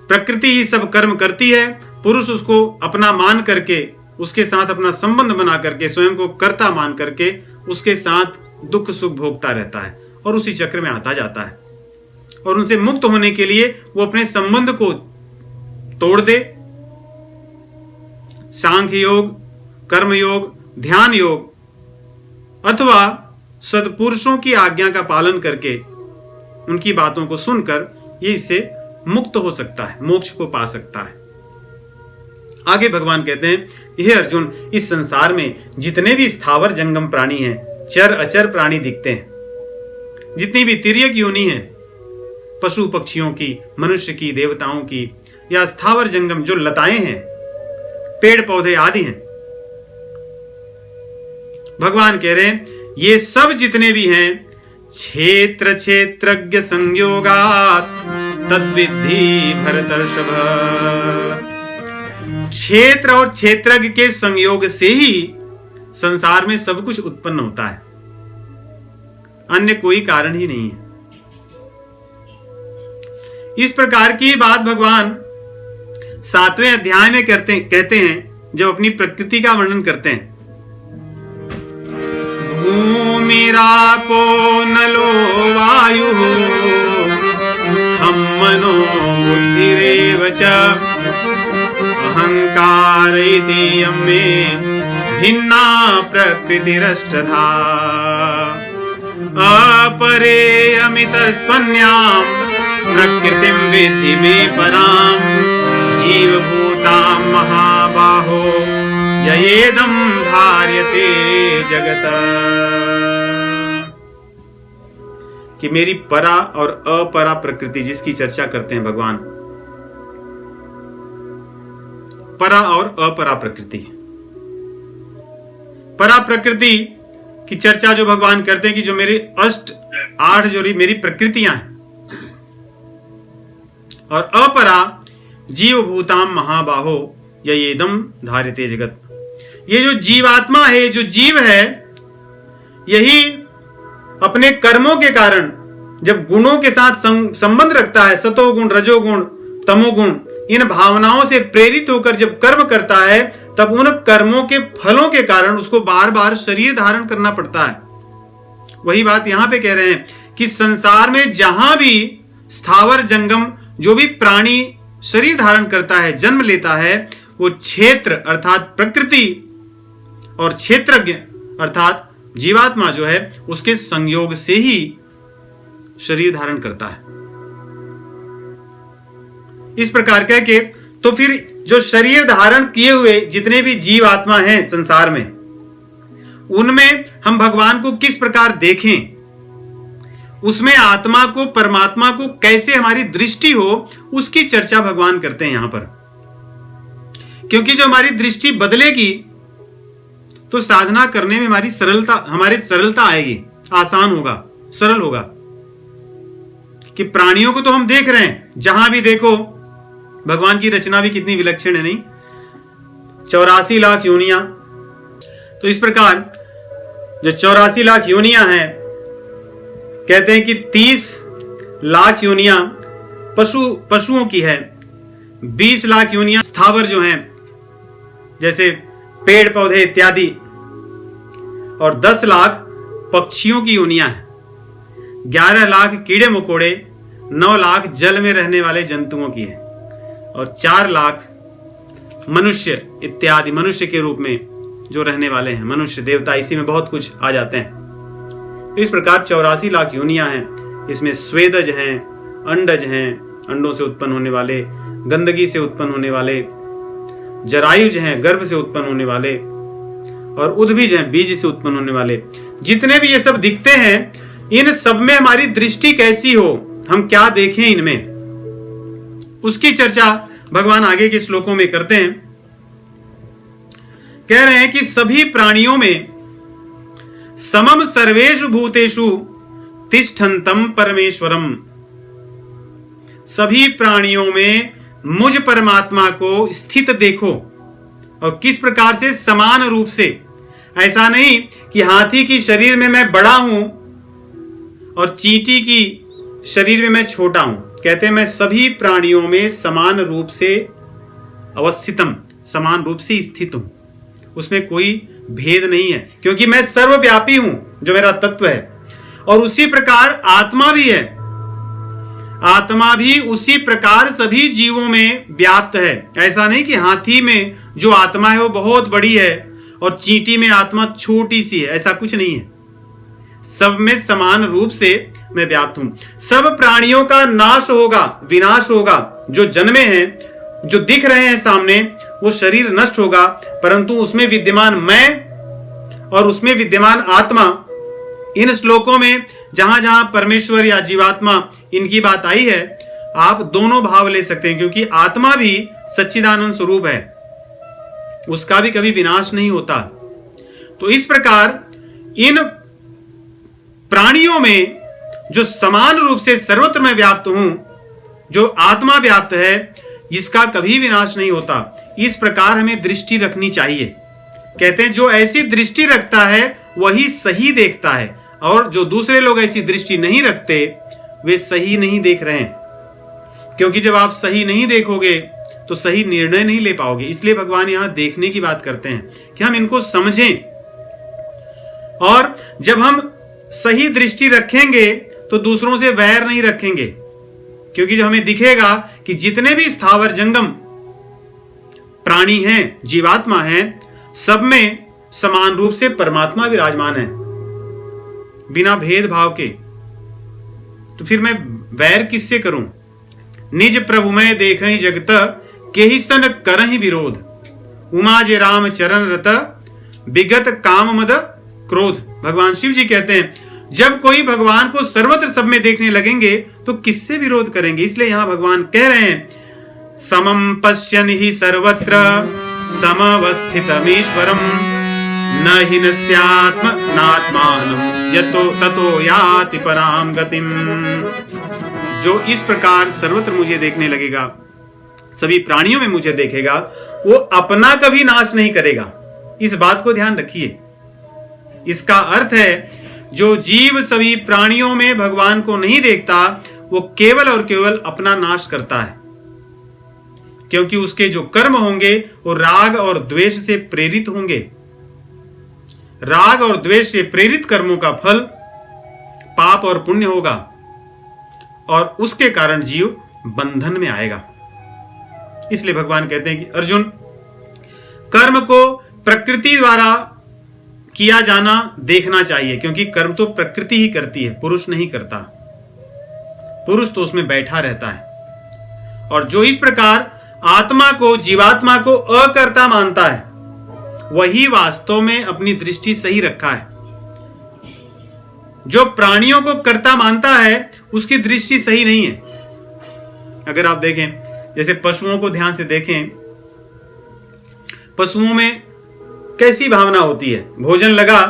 प्रकृति ही सब कर्म करती है, पुरुष उसको अपना मान करके, उसके साथ अपना संबंध बना करके, स्वयं को कर्ता मान करके उसके साथ दुख सुख भोगता रहता है और उसी चक्र में आता जाता है। और उनसे मुक्त होने के लिए वो अपने संबंध को तोड़ दे, सांख्य योग, कर्म योग, ध्यान योग, अथवा सत्पुरुषों की आज्ञा का पालन करके, उनकी बातों को सुनकर ये इससे मुक्त हो सकता है, मोक्ष को पा सकता है। आगे भगवान कहते हैं, हे अर्जुन, इस संसार में जितने भी स्थावर जंगम प्राणी हैं, चर अचर प्राणी दिखते हैं, जितनी भी तिर्यक योनि हैं, पशु पक्षियों की, मनुष्य की, देवताओं की, या स्थावर जंगम जो लताएं हैं, पेड़ पौधे आदि हैं, भगवान कह रहे हैं ये सब जितने भी हैं, क्षेत्र क्षेत्रज्ञ संयोगात् तद्विद्धि भरतर्षभ। क्षेत्र और क्षेत्रज्ञ के संयोग से ही संसार में सब कुछ उत्पन्न होता है, अन्य कोई कारण ही नहीं है। इस प्रकार की बात भगवान 7वें अध्याय में कहते हैं, जब अपनी प्रकृति का वर्णन करते हैं। भूमिरापो नलो वायु खम मनो बुद्धिरेव च अहंकार इति यमे भिन्ना प्रकृतिरष्टधा अपरेयमितस्त्वन्यां प्रकृतिं विद्धि मे परां जीवभूतां महाबाहो ययेदं धार्यते जगत। कि मेरी परा और अपरा प्रकृति जिसकी चर्चा करते हैं भगवान, परा और अपरा प्रकृति। परा प्रकृति की चर्चा जो भगवान करते हैं कि जो मेरी 8 जो मेरी प्रकृतियां हैं, और अपरा जीवभूताम महाबाहो ययेदं धार्यते जगत। ये जो जीवात्मा है, जो जीव है, यही अपने कर्मों के कारण जब गुणों के साथ संबंध रखता है, सतोगुण, रजोगुण, तमोगुण, इन भावनाओं से प्रेरित होकर जब कर्म करता है, तब उन कर्मों के फलों के कारण उसको बार बार शरीर धारण करना पड़ता है। वही बात यहां पे कह रहे हैं कि संसार में जहां भी स्थावर जंगम जो भी प्राणी शरीर धारण करता है, जन्म लेता है, वो क्षेत्र अर्थात प्रकृति और क्षेत्रज्ञ अर्थात जीवात्मा जो है उसके संयोग से ही शरीर धारण करता है। इस प्रकार कह के तो फिर जो शरीर धारण किए हुए जितने भी जीवात्मा हैं संसार में, उनमें हम भगवान को किस प्रकार देखें, उसमें आत्मा को परमात्मा को कैसे हमारी दृष्टि हो, उसकी चर्चा भगवान करते हैं यहां पर। क्योंकि जो हमारी दृष्टि बदलेगी तो साधना करने में हमारी सरलता आएगी, आसान होगा, सरल होगा। कि प्राणियों को तो हम देख रहे हैं, जहां भी देखो भगवान की रचना भी कितनी विलक्षण है, नहीं? 84 लाख योनियां। तो इस प्रकार जो 84 लाख योनियां हैं, कहते हैं कि 30 लाख योनियां पशुओं की है, 20 लाख योनियां स्थावर जो हैं जैसे पेड़ पौधे इत्यादि, और 10 लाख पक्षियों की योनियां हैं, 11 लाख कीड़े मकोड़े, 9 लाख जल में रहने वाले जंतुओं की है, और 4 लाख मनुष्य इत्यादि, मनुष्य के रूप में जो रहने वाले हैं, मनुष्य देवता, इसी में बहुत कुछ आ जाते हैं। इस प्रकार 84 लाख योनियां हैं। इसमें स्वेदज हैं, अंडज हैं, अंडों से उत्पन्न होने वाले, गंदगी से उत्पन्न होने वाले, जरायुज हैं, गर्भ से उत्पन्न होने वाले, और उद्भिज हैं, बीज से उत्पन्न होने वाले। जितने भी ये सब दिखते हैं, इन सब में हमारी दृष्टि कैसी हो, हम क्या देखें इनमें, उसकी चर्चा भगवान आगे के श्लोकों में करते हैं। कह रहे हैं कि सभी प्राणियों में समम सर्वेषु भूतेषु तिष्ठन्तम परमेश्वरम, सभी प्राणियों में मुझ परमात्मा को स्थित देखो, और किस प्रकार से, समान रूप से। ऐसा नहीं कि हाथी की शरीर में मैं बड़ा हूं और चींटी की शरीर में मैं छोटा हूं। कहते हैं मैं सभी प्राणियों में समान रूप से अवस्थितम, समान रूप से स्थित हूं, उसमें कोई भेद नहीं है, क्योंकि मैं सर्वव्यापी हूं, जो मेरा तत्व है। और उसी प्रकार आत्मा भी है, आत्मा भी उसी प्रकार सभी जीवों में व्याप्त है। ऐसा नहीं कि हाथी में जो आत्मा है वो बहुत बड़ी है और चींटी में आत्मा छोटी सी है, ऐसा कुछ नहीं है। सब में समान रूप से मैं व्याप्त हूं। सब प्राणियों का नाश होगा, विनाश होगा। जो जन्मे हैं, जो दिख रहे हैं सामने, वो शरीर नष्ट होगा, परंतु उसमें विद्यमान मैं और उसमें विद्यमान आत्मा, इन श्लोकों में जहां जहां परमेश्वर या जीवात्मा इनकी बात आई है, आप दोनों भाव ले सकते हैं, क्योंकि आत्मा भी सच्चिदानंद स्वरूप है, उसका भी कभी विनाश नहीं होता। तो इस प्रकार इन प्राणियों में जो समान रूप से सर्वत्र में व्याप्त हूं, जो आत्मा व्याप्त है, इसका कभी विनाश नहीं होता। इस प्रकार हमें दृष्टि रखनी चाहिए। कहते हैं जो ऐसी दृष्टि रखता है वही सही देखता है, और जो दूसरे लोग ऐसी दृष्टि नहीं रखते वे सही नहीं देख रहे हैं। क्योंकि जब आप सही नहीं देखोगे तो सही निर्णय नहीं ले पाओगे। इसलिए भगवान यहां देखने की बात करते हैं कि हम इनको समझें, और जब हम सही दृष्टि रखेंगे तो दूसरों से वैर नहीं रखेंगे। क्योंकि जब हमें दिखेगा कि जितने भी स्थावर जंगम प्राणी हैं, जीवात्मा हैं, सब में समान रूप से परमात्मा विराजमान है, बिना भेदभाव के, तो फिर मैं वैर किससे करूं? निज प्रभु में देखहि जगत, केहि सन करहि विरोध। उमा जे राम चरण रत, विगत काम मद क्रोध। भगवान शिव जी कहते हैं जब कोई भगवान को सर्वत्र सब में देखने लगेंगे तो किससे विरोध करेंगे। इसलिए यहां भगवान कह रहे हैं समम पश्यन् हि सर्वत्र समवस्थितमीश्वरम न हि नस्यात्म नात्मानं यतो ततो याति पराम गतिम। जो इस प्रकार सर्वत्र मुझे देखने लगेगा, सभी प्राणियों में मुझे देखेगा, वो अपना कभी नाश नहीं करेगा। इस बात को ध्यान रखिए। इसका अर्थ है जो जीव सभी प्राणियों में भगवान को नहीं देखता, वो केवल और केवल अपना नाश करता है, क्योंकि उसके जो कर्म होंगे वो राग और द्वेष से प्रेरित होंगे। राग और द्वेष से प्रेरित कर्मों का फल पाप और पुण्य होगा। और उसके कारण जीव बंधन में आएगा। इसलिए भगवान कहते हैं कि अर्जुन, कर्म को प्रकृति द्वारा किया जाना देखना चाहिए, क्योंकि कर्म तो प्रकृति ही करती है, पुरुष नहीं करता। पुरुष तो उसमें बैठा रहता है। और जो इस प्रकार आत्मा को, जीवात्मा को अकर्ता मानता है, वही वास्तव में अपनी दृष्टि सही रखा है। जो प्राणियों को कर्ता मानता है, उसकी दृष्टि सही नहीं है। अगर आप देखें, जैसे पशुओं को ध्यान से देखें, पशुओं में कैसी भावना होती है। भोजन लगा,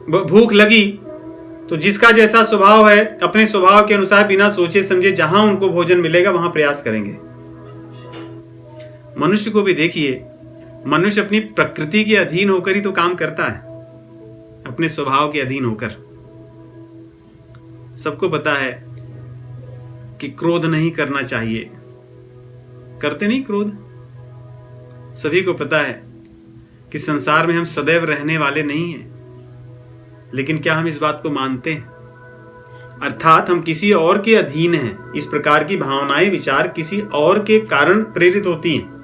भूख लगी, तो जिसका जैसा स्वभाव है, अपने स्वभाव के अनुसार बिना सोचे समझे जहां उनको भोजन मिलेगा वहां प्रयास करेंगे। मनुष्य को भी देखिए, मनुष्य अपनी प्रकृति के अधीन होकर ही तो काम करता है, अपने स्वभाव के अधीन होकर। सबको पता है कि क्रोध नहीं करना चाहिए, करते नहीं क्रोध। सभी को पता है कि संसार में हम सदैव रहने वाले नहीं हैं, लेकिन क्या हम इस बात को मानते हैं? अर्थात हम किसी और के अधीन हैं। इस प्रकार की भावनाएं, विचार किसी और के कारण प्रेरित होती हैं,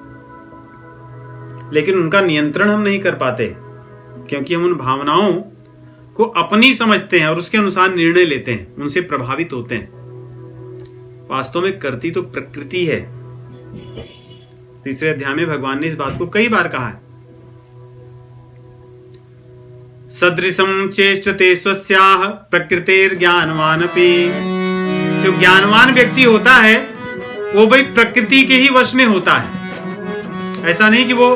लेकिन उनका नियंत्रण हम नहीं कर पाते, क्योंकि हम उन भावनाओं को अपनी समझते हैं और उसके अनुसार निर्णय लेते हैं, उनसे प्रभावित होते हैं। वास्तव में करती तो प्रकृति है। तीसरे अध्याय में भगवान ने इस बात को कई बार कहा है। सदृशं चेष्टते स्वस्याः प्रकृतेर्ज्ञानवानपि। जो ज्ञानवान व्यक्ति होता है, वो भाई प्रकृति के ही वश में होता है। ऐसा नहीं कि वो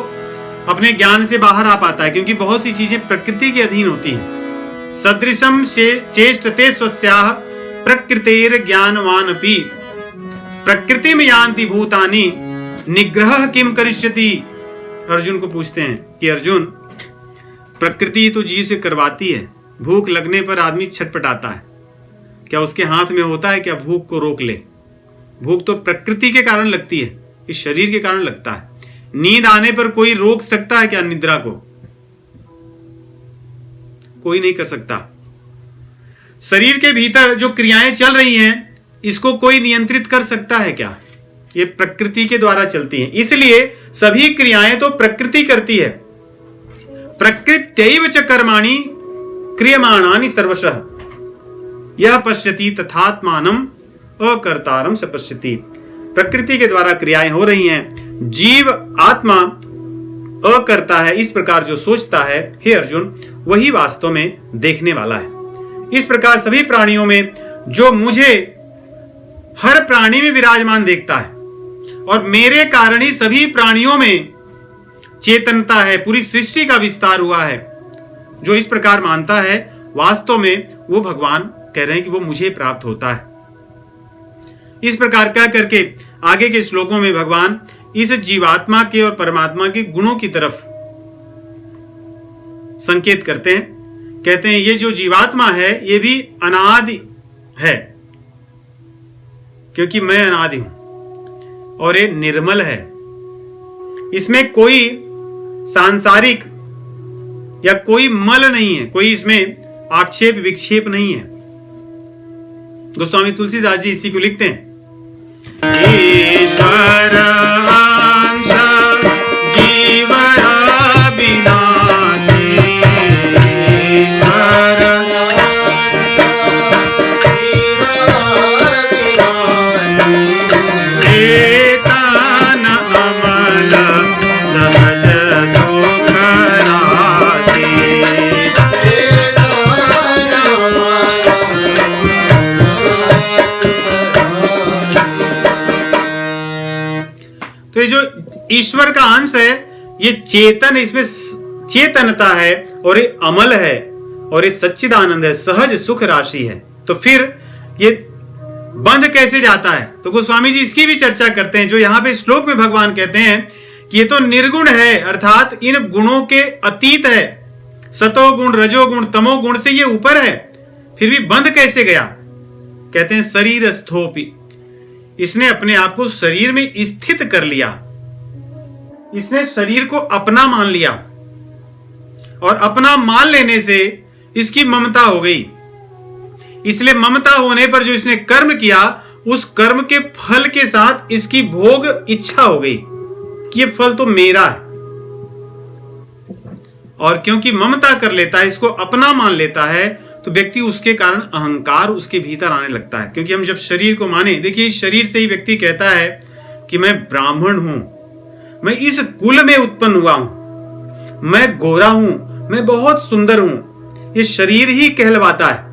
अपने ज्ञान से बाहर आ पाता है, क्योंकि बहुत सी चीजें प्रकृति के अधीन होती हैं। सदृशं चेष्टते स्वस्याः प्रकृतेर्ज्ञानवानपि प्रकृतिं यान्ति भूतानि निग्रह किम करिष्यति। अर्जुन को पूछते हैं कि अर्जुन, प्रकृति तो जीव से करवाती है। भूख लगने पर आदमी छटपटाता है, क्या उसके हाथ में होता है क्या भूख को रोक ले? भूख तो प्रकृति के कारण लगती है, इस शरीर के कारण लगता है। नींद आने पर कोई रोक सकता है क्या निद्रा को? कोई नहीं कर सकता। शरीर के भीतर जो क्रियाएं चल रही हैं, इसको कोई नियंत्रित कर सकता है क्या? ये प्रकृति के द्वारा चलती हैं। इसलिए सभी क्रियाएं तो प्रकृति करती है। प्रकृत्यैव च कर्माणि क्रियमाणानि सर्वशः यह पश्यति तथात्मानं अकर्तारं स पश्यति। प्रकृति के द्वारा क्रियाएं हो रही हैं, जीव आत्मा अकर्ता है, इस प्रकार जो सोचता है, हे अर्जुन, वही वास्तव में देखने वाला है। इस प्रकार सभी प्राणियों में जो मुझे हर प्राणी में विराजमान देखता है, और मेरे कारण ही सभी प्राणियों में चेतनता है, पूरी सृष्टि का विस्तार हुआ है, जो इस प्रकार मानता है, वास्तव में वो भगवान कह रहे हैं कि वो मुझे प्राप्त होता है। इस प्रकार कह करके आगे के श्लोकों में भगवान इस जीवात्मा के और परमात्मा के गुणों की तरफ संकेत करते हैं। कहते हैं ये जो जीवात्मा है, ये भी अनादि है, क्योंकि मैं अनादि हूं, और ये निर्मल है। इसमें कोई सांसारिक या कोई मल नहीं है, कोई इसमें आक्षेप विक्षेप नहीं है। गोस्वामी तुलसीदास जी इसी को लिखते हैं, ईश्वर अंश जीवर विनाशी, ईश्वर चेतन अमल सहज सुख राशि। तो ये जो ईश्वर का अंश है, ये चेतन, इसमें चेतनता है, और ये अमल है, और ये सच्चिदानंद है, सहज सुख राशि है। तो फिर ये बंध कैसे जाता है? तो गोस्वामी जी इसकी भी चर्चा करते हैं। जो यहां पे श्लोक में भगवान कहते हैं कि ये तो निर्गुण है, अर्थात इन गुणों के अतीत है, सतोगुण रजोगुण तमोगुण से ये ऊपर है, फिर भी बंध कैसे गया? कहते हैं शरीर स्थोपी, इसने अपने आप को शरीर में स्थित कर लिया, इसने शरीर को अपना मान लिया, और अपना मान लेने से इसकी ममता हो गई। इसलिए ममता होने पर जो इसने कर्म किया, उस कर्म के फल के साथ इसकी भोग इच्छा हो गई कि ये फल तो मेरा है, और क्योंकि ममता कर लेता है, इसको अपना मान लेता है, तो व्यक्ति उसके कारण अहंकार उसके भीतर आने लगता है। क्योंकि हम जब शरीर को माने, देखिए शरीर से ही व्यक्ति कहता है कि मैं ब्राह्मण हूं, मैं इस कुल में उत्पन्न हुआ हूं, मैं गोरा हूं, मैं बहुत सुंदर हूं, ये शरीर ही कहलवाता है।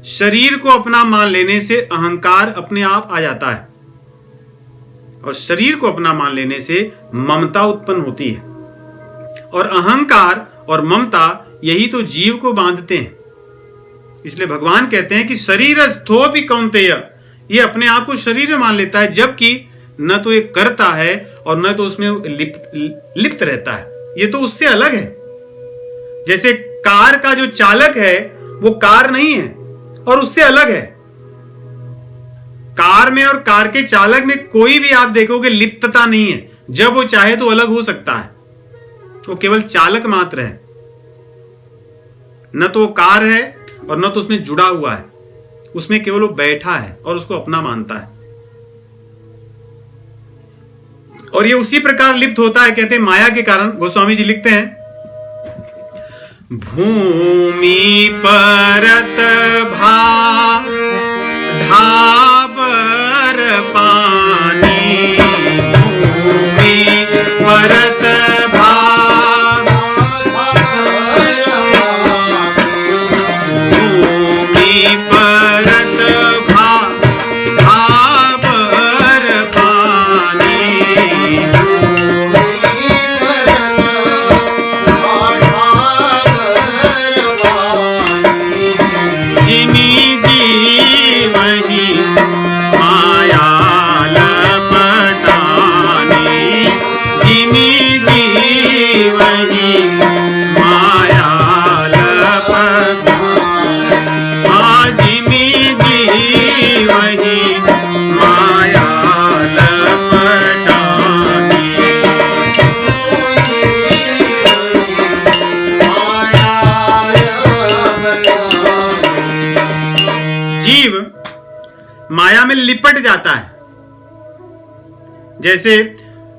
शरीर को अपना मान लेने से अहंकार अपने आप आ जाता है, और शरीर को अपना मान लेने से ममता उत्पन्न होती है, और अहंकार और ममता यही तो जीव को बांधते हैं। इसलिए भगवान कहते हैं कि शरीरस्थोपि कौन्तेय, ये अपने आप को शरीर में मान लेता है, जबकि न तो ये करता है और न तो उसमें लिप्त रहता है। ये तो उससे अलग है। जैसे कार का जो चालक है वो कार नहीं है और उससे अलग है। कार में और कार के चालक में कोई भी आप देखोगे लिप्तता नहीं है। जब वो चाहे तो अलग हो सकता है, वो केवल चालक मात्र है। न तो वो कार है और न तो उसमें जुड़ा हुआ है, उसमें केवल वो बैठा है और उसको अपना मानता है। और ये उसी प्रकार लिप्त होता है, कहते हैं माया के कारण। गोस्वामी जी लिखते हैं, भूमि परत धाबर पानी, भूमि परत माया में लिपट जाता है। जैसे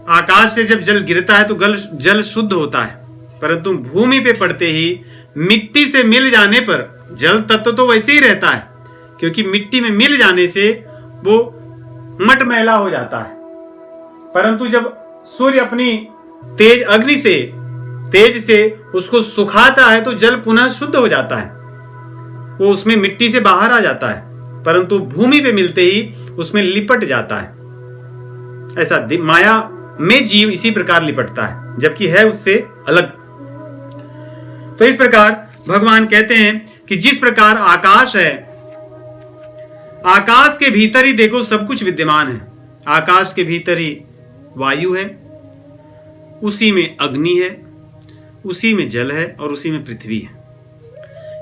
आकाश से जब जल गिरता है तो जल शुद्ध होता है, परंतु भूमि पे पड़ते ही मिट्टी से मिल जाने पर जल तत्व तो वैसे ही रहता है, क्योंकि मिट्टी में मिल जाने से वो मटमैला हो जाता है। परंतु जब सूर्य अपनी तेज अग्नि से तेज से उसको सुखाता है तो जल पुनः शुद्ध हो जाता है, वो उसमें मिट्टी से बाहर आ जाता है, परंतु भूमि पे मिलते ही उसमें लिपट जाता है। ऐसा माया में जीव इसी प्रकार लिपटता है, जबकि है उससे अलग। तो इस प्रकार भगवान कहते हैं कि जिस प्रकार आकाश है, आकाश के भीतर ही देखो सब कुछ विद्यमान है। आकाश के भीतर ही वायु है, उसी में अग्नि है, उसी में जल है और उसी में पृथ्वी है।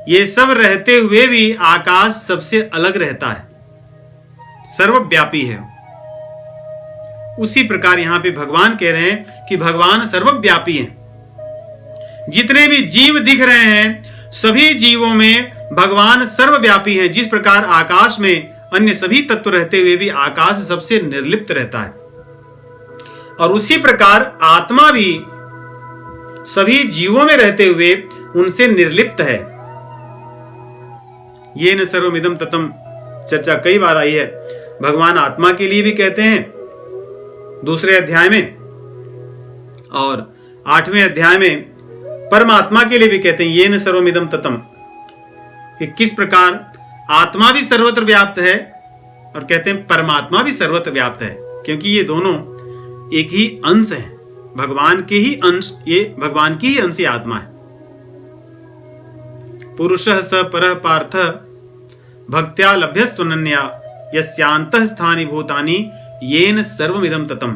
ये सब रहते हुए भी आकाश सबसे अलग रहता है, सर्वव्यापी है। उसी प्रकार यहां पे भगवान कह रहे हैं कि भगवान सर्वव्यापी हैं। जितने भी जीव दिख रहे हैं सभी जीवों में भगवान सर्वव्यापी है। जिस प्रकार आकाश में अन्य सभी तत्व रहते हुए भी आकाश सबसे निर्लिप्त रहता है, और उसी प्रकार आत्मा भी सभी जीवों में रहते हुए उनसे निर्लिप्त है। ये न सर्वमिदं ततम चर्चा कई बार आई है। भगवान आत्मा के लिए भी कहते हैं दूसरे अध्याय में, और 8वें अध्याय में परमात्मा के लिए भी कहते हैं ये न सर्वमिदं ततम, कि किस प्रकार आत्मा भी सर्वत्र व्याप्त है, और कहते हैं परमात्मा भी सर्वत्र व्याप्त है, क्योंकि ये दोनों एक ही अंश है, भगवान के ही अंश, ये भगवान की ही अंश आत्मा है। पुरुषः स परः पार्थ भक्त्या लभ्यस्त्वनन्या यस्यान्तः स्थानि भूतानि येन सर्वमिदं ततम।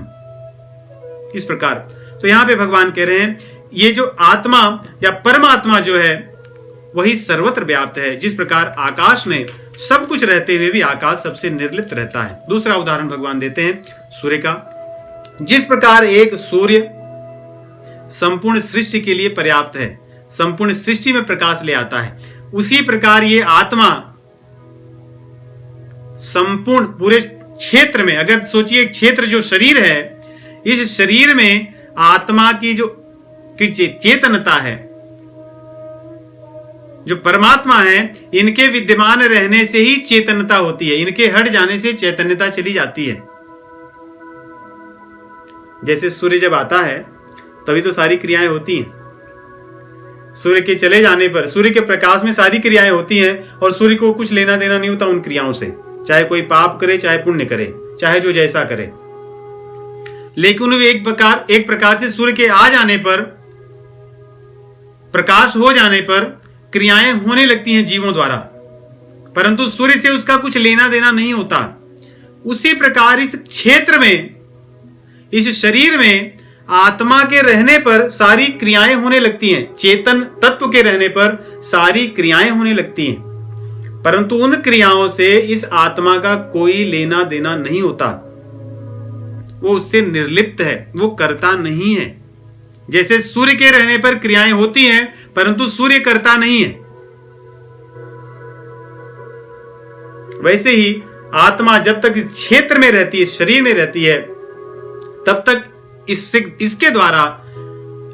इस प्रकार तो यहां पे भगवान कह रहे हैं ये जो आत्मा या परमात्मा जो है वही सर्वत्र व्याप्त है। जिस प्रकार आकाश में सब कुछ रहते हुए भी आकाश सबसे निर्लिप्त रहता है। दूसरा उदाहरण भगवान देते हैं सूर्य का। जिस प्रकार एक सूर्य संपूर्ण सृष्टि के लिए पर्याप्त है, संपूर्ण सृष्टि में प्रकाश ले आता है, उसी प्रकार ये आत्मा संपूर्ण पूरे क्षेत्र में, अगर सोचिए क्षेत्र जो शरीर है, इस शरीर में आत्मा की जो चेतनता है, जो परमात्मा है, इनके विद्यमान रहने से ही चेतनता होती है, इनके हट जाने से चैतन्यता चली जाती है। जैसे सूर्य जब आता है तभी तो सारी क्रियाएं होती हैं, सूर्य के चले जाने पर सूर्य के प्रकाश में सारी क्रियाएं होती हैं और सूर्य को कुछ लेना देना नहीं होता उन क्रियाओं से, चाहे कोई पाप करे चाहे पुण्य करे, चाहे जो जैसा करे। लेकिन एक प्रकार से सूर्य के आ जाने पर, प्रकाश हो जाने पर क्रियाएं होने लगती हैं जीवों द्वारा, परंतु सूर्य से उसका कुछ लेना देना नहीं होता। उसी प्रकार इस क्षेत्र में, इस शरीर में आत्मा के रहने पर सारी क्रियाएं होने लगती हैं, चेतन तत्व के रहने पर सारी क्रियाएं होने लगती हैं, परंतु उन क्रियाओं से इस आत्मा का कोई लेना देना नहीं होता, वो उससे निर्लिप्त है, वो करता नहीं है। जैसे सूर्य के रहने पर क्रियाएं होती हैं परंतु सूर्य करता नहीं है, वैसे ही आत्मा जब तक इस क्षेत्र में रहती है, शरीर में रहती है, तब तक इसके द्वारा,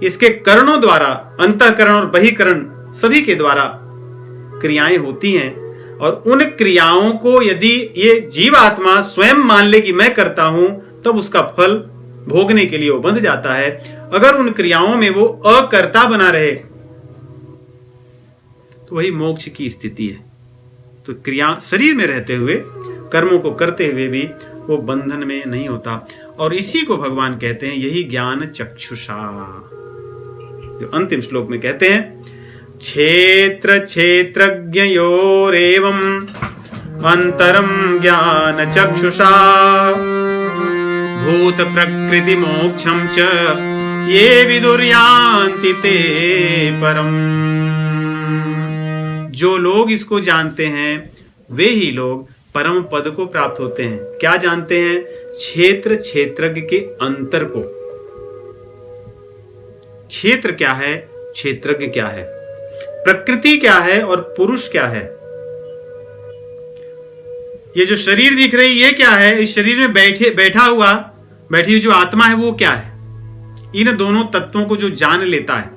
इसके करणों द्वारा, अंतःकरण और बहिकरण सभी के द्वारा क्रियाएं होती हैं। और उन क्रियाओं को यदि ये जीवात्मा स्वयं मान ले कि मैं करता हूं, तब उसका फल भोगने के लिए वो बंध जाता है। अगर उन क्रियाओं में वो अकर्ता बना रहे तो वही मोक्ष की स्थिति है। तो क्रिया शरीर में रहते हुए, कर्मों को करते हुए भी वो बंधन में नहीं होता। और इसी को भगवान कहते हैं, यही ज्ञान चक्षुषा, जो अंतिम श्लोक में कहते हैं, क्षेत्र क्षेत्रज्ञयोरेवम् अंतरम ज्ञान चक्षुषा भूत प्रकृति मोक्षम च ये विदुर्यान्ति ते परम। जो लोग इसको जानते हैं वे ही लोग परम पद को प्राप्त होते हैं। क्या जानते हैं? क्षेत्र क्षेत्रज्ञ के अंतर को। क्षेत्र क्या है, क्षेत्रज्ञ क्या है, प्रकृति क्या है और पुरुष क्या है। ये जो शरीर दिख रही ये क्या है, इस शरीर में बैठी हुई जो आत्मा है वो क्या है। इन दोनों तत्वों को जो जान लेता है,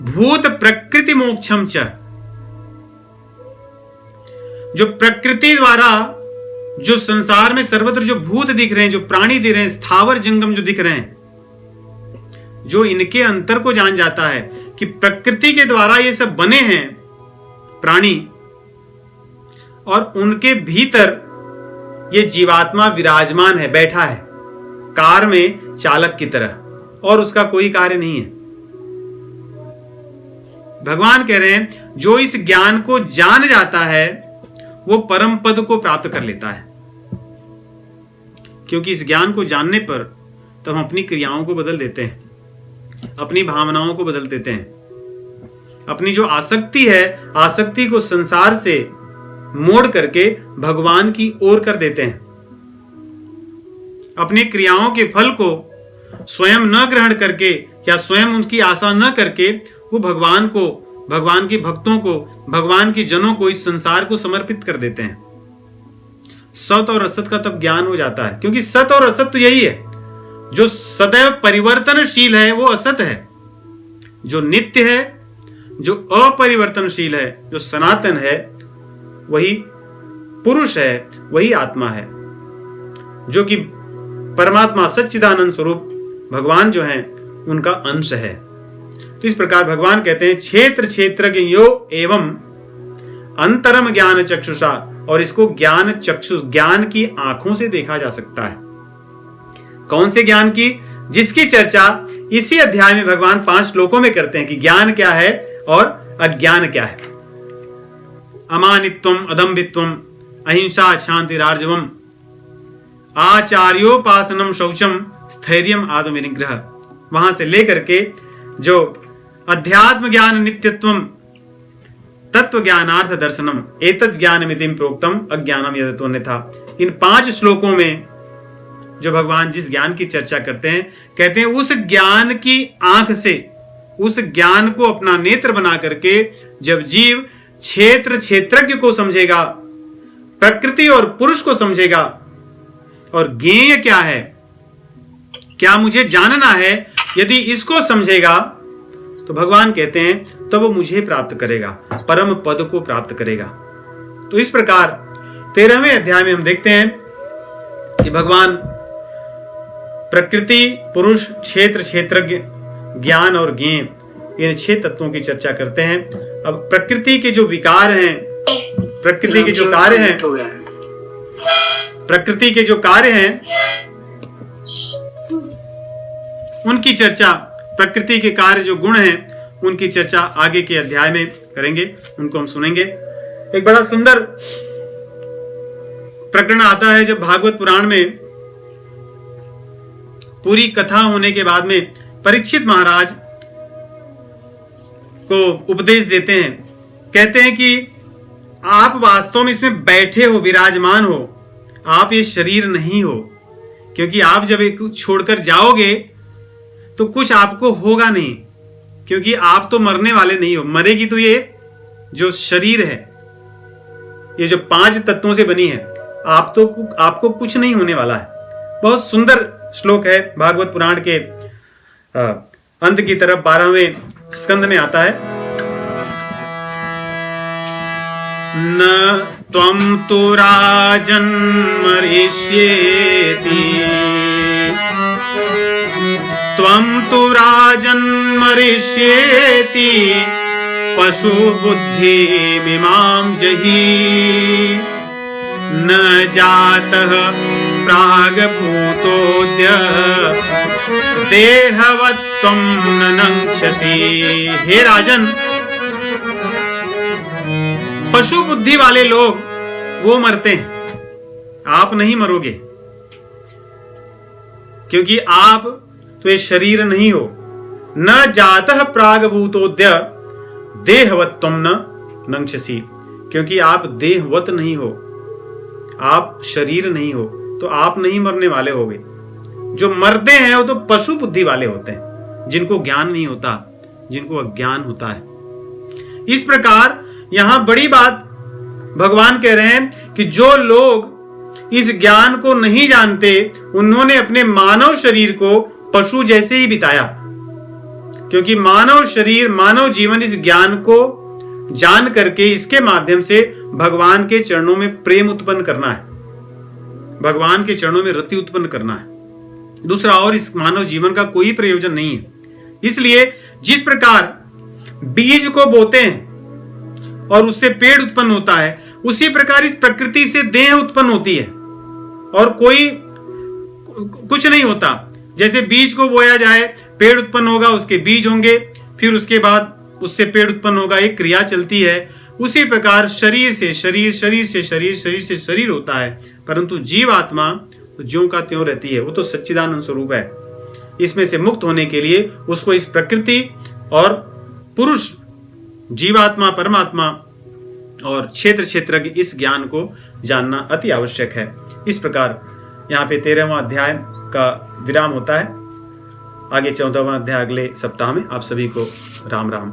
भूत प्रकृति मोक्षम च, जो प्रकृति द्वारा जो संसार में सर्वत्र जो भूत दिख रहे हैं, जो प्राणी दिख रहे हैं, स्थावर जंगम जो दिख रहे हैं, जो इनके अंतर को जान जाता है कि प्रकृति के द्वारा ये सब बने हैं प्राणी, और उनके भीतर ये जीवात्मा विराजमान है, बैठा है कार में चालक की तरह, और उसका कोई कार्य नहीं है। भगवान कह रहे हैं जो इस ज्ञान को जान जाता है वो परम पद को प्राप्त कर लेता है। क्योंकि इस ज्ञान को जानने पर तो हम अपनी क्रियाओं को बदल देते हैं, अपनी भावनाओं को बदल देते हैं, अपनी जो आसक्ति है, आसक्ति को संसार से मोड़ करके भगवान की ओर कर देते हैं। अपनी क्रियाओं के फल को स्वयं न ग्रहण करके या स्वयं उनकी आशा न करके वो भगवान को, भगवान के भक्तों को, भगवान के जनों को, इस संसार को समर्पित कर देते हैं। सत और असत का तब ज्ञान हो जाता है, क्योंकि सत और असत तो यही है। जो सदैव परिवर्तनशील है वो असत है, जो नित्य है, जो अपरिवर्तनशील है, जो सनातन है, वही पुरुष है, वही आत्मा है, जो कि परमात्मा सच्चिदानंद स्वरूप भगवान जो है उनका अंश है। तो इस प्रकार भगवान कहते हैं क्षेत्र क्षेत्रज्ञ यो एवं अंतरम ज्ञान चक्षुषा, और इसको ज्ञान चक्षु, ज्ञान की आंखों से देखा जा सकता है। कौन से ज्ञान की? जिसकी चर्चा इसी अध्याय में भगवान 5 श्लोकों में करते हैं कि ज्ञान क्या है और अज्ञान क्या है। अमानित्वम अदम्भित्वम अहिंसा शांतिरार्जवम आचार्योपासनम शौचम स्थैर्यम आत्मनिग्रह। वहां से लेकर के जो अध्यात्म ज्ञान नित्यत्वम तत्व ज्ञानार्थ दर्शनम एतत् ज्ञानमितिम प्रोक्तम अज्ञानम यदतोन्यथा। इन 5 श्लोकों में जो भगवान जिस ज्ञान की चर्चा करते हैं, कहते हैं उस ज्ञान की आंख से, उस ज्ञान को अपना नेत्र बना करके जब जीव क्षेत्र क्षेत्रज्ञ को समझेगा, प्रकृति और पुरुष को समझेगा और ज्ञेय क्या है, क्या मुझे जानना है, यदि इसको समझेगा तो भगवान कहते हैं तब तो वो मुझे प्राप्त करेगा, परम पद को प्राप्त करेगा। तो इस प्रकार 13वें अध्याय में हम देखते हैं कि भगवान प्रकृति, पुरुष, क्षेत्र, क्षेत्रज्ञ, ज्ञान और ज्ञेय, इन 6 तत्वों की चर्चा करते हैं। अब प्रकृति के जो विकार हैं, प्रकृति के जो कार्य हैं, प्रकृति के जो कार्य हैं उनकी चर्चा, प्रकृति के कार्य जो गुण हैं उनकी चर्चा आगे के अध्याय में करेंगे, उनको हम सुनेंगे। एक बड़ा सुंदर प्रकरण आता है जब भागवत पुराण में पूरी कथा होने के बाद में परीक्षित महाराज को उपदेश देते हैं, कहते हैं कि आप वास्तव में इसमें बैठे हो, विराजमान हो, आप ये शरीर नहीं हो, क्योंकि आप जब एक छोड़कर जाओगे तो कुछ आपको होगा नहीं, क्योंकि आप तो मरने वाले नहीं हो। मरेगी तो ये जो शरीर है, ये जो 5 तत्वों से बनी है, आपको कुछ नहीं होने वाला है। बहुत सुंदर श्लोक है, भागवत पुराण के अंत की तरफ 12वें स्कंद में आता है, न त्वं तु राजन् मरिष्येति, त्वं तु राजन् मरिष्येति, पशु बुद्धिमिमां जहि, न जातः प्रागभूतोऽद्य देहवत्त्वं न नङ्क्षसि। हे राजन, पशु बुद्धि वाले लोग वो मरते हैं, आप नहीं मरोगे, क्योंकि आप तो ये शरीर नहीं हो। न जातः प्रागभूतोऽद्य देहवत्त्वं न नङ्क्षसि, क्योंकि आप देहवत नहीं हो, आप शरीर नहीं हो, तो आप नहीं मरने वाले होगे। जो मरते हैं वो तो पशु बुद्धि वाले होते हैं, जिनको ज्ञान नहीं होता, जिनको अज्ञान होता है। इस प्रकार यहां बड़ी बात भगवान कह रहे हैं कि जो लोग इस ज्ञान को नहीं जानते, उन्होंने अपने मानव शरीर को पशु जैसे ही बिताया, क्योंकि मानव शरीर, मानव जीवन इस ज्ञान को जान करके इसके माध्यम से भगवान के चरणों में प्रेम उत्पन्न करना है, भगवान के चरणों में रति उत्पन्न करना है। दूसरा और इस मानव जीवन का कोई प्रयोजन नहीं है। इसलिए जिस प्रकार बीज को बोते हैं और उससे पेड़ उत्पन्न होता है, उसी प्रकार इस प्रकृति से देह उत्पन्न होती है और कोई कुछ नहीं होता। जैसे बीज को बोया जाए, पेड़ उत्पन्न होगा, उसके बीज होंगे, फिर उसके बाद उससे पेड़ उत्पन्न होगा, एक क्रिया चलती है। उसी प्रकार शरीर से शरीर, शरीर से शरीर, शरीर से शरीर होता है, परंतु जीव आत्मा तो ज्यों का त्यों रहती है, वो तो सच्चिदानंद स्वरूप है। इसमें से मुक्त होने के लिए उसको इस प्रकृति और पुरुष, जीवात्मा, परमात्मा और क्षेत्र क्षेत्रज्ञ इस ज्ञान को जानना अति आवश्यक है। इस प्रकार यहाँ पे 13वां अध्याय का विराम होता है। आगे 14वां अध्याय अगले सप्ताह में। आप सभी को राम राम।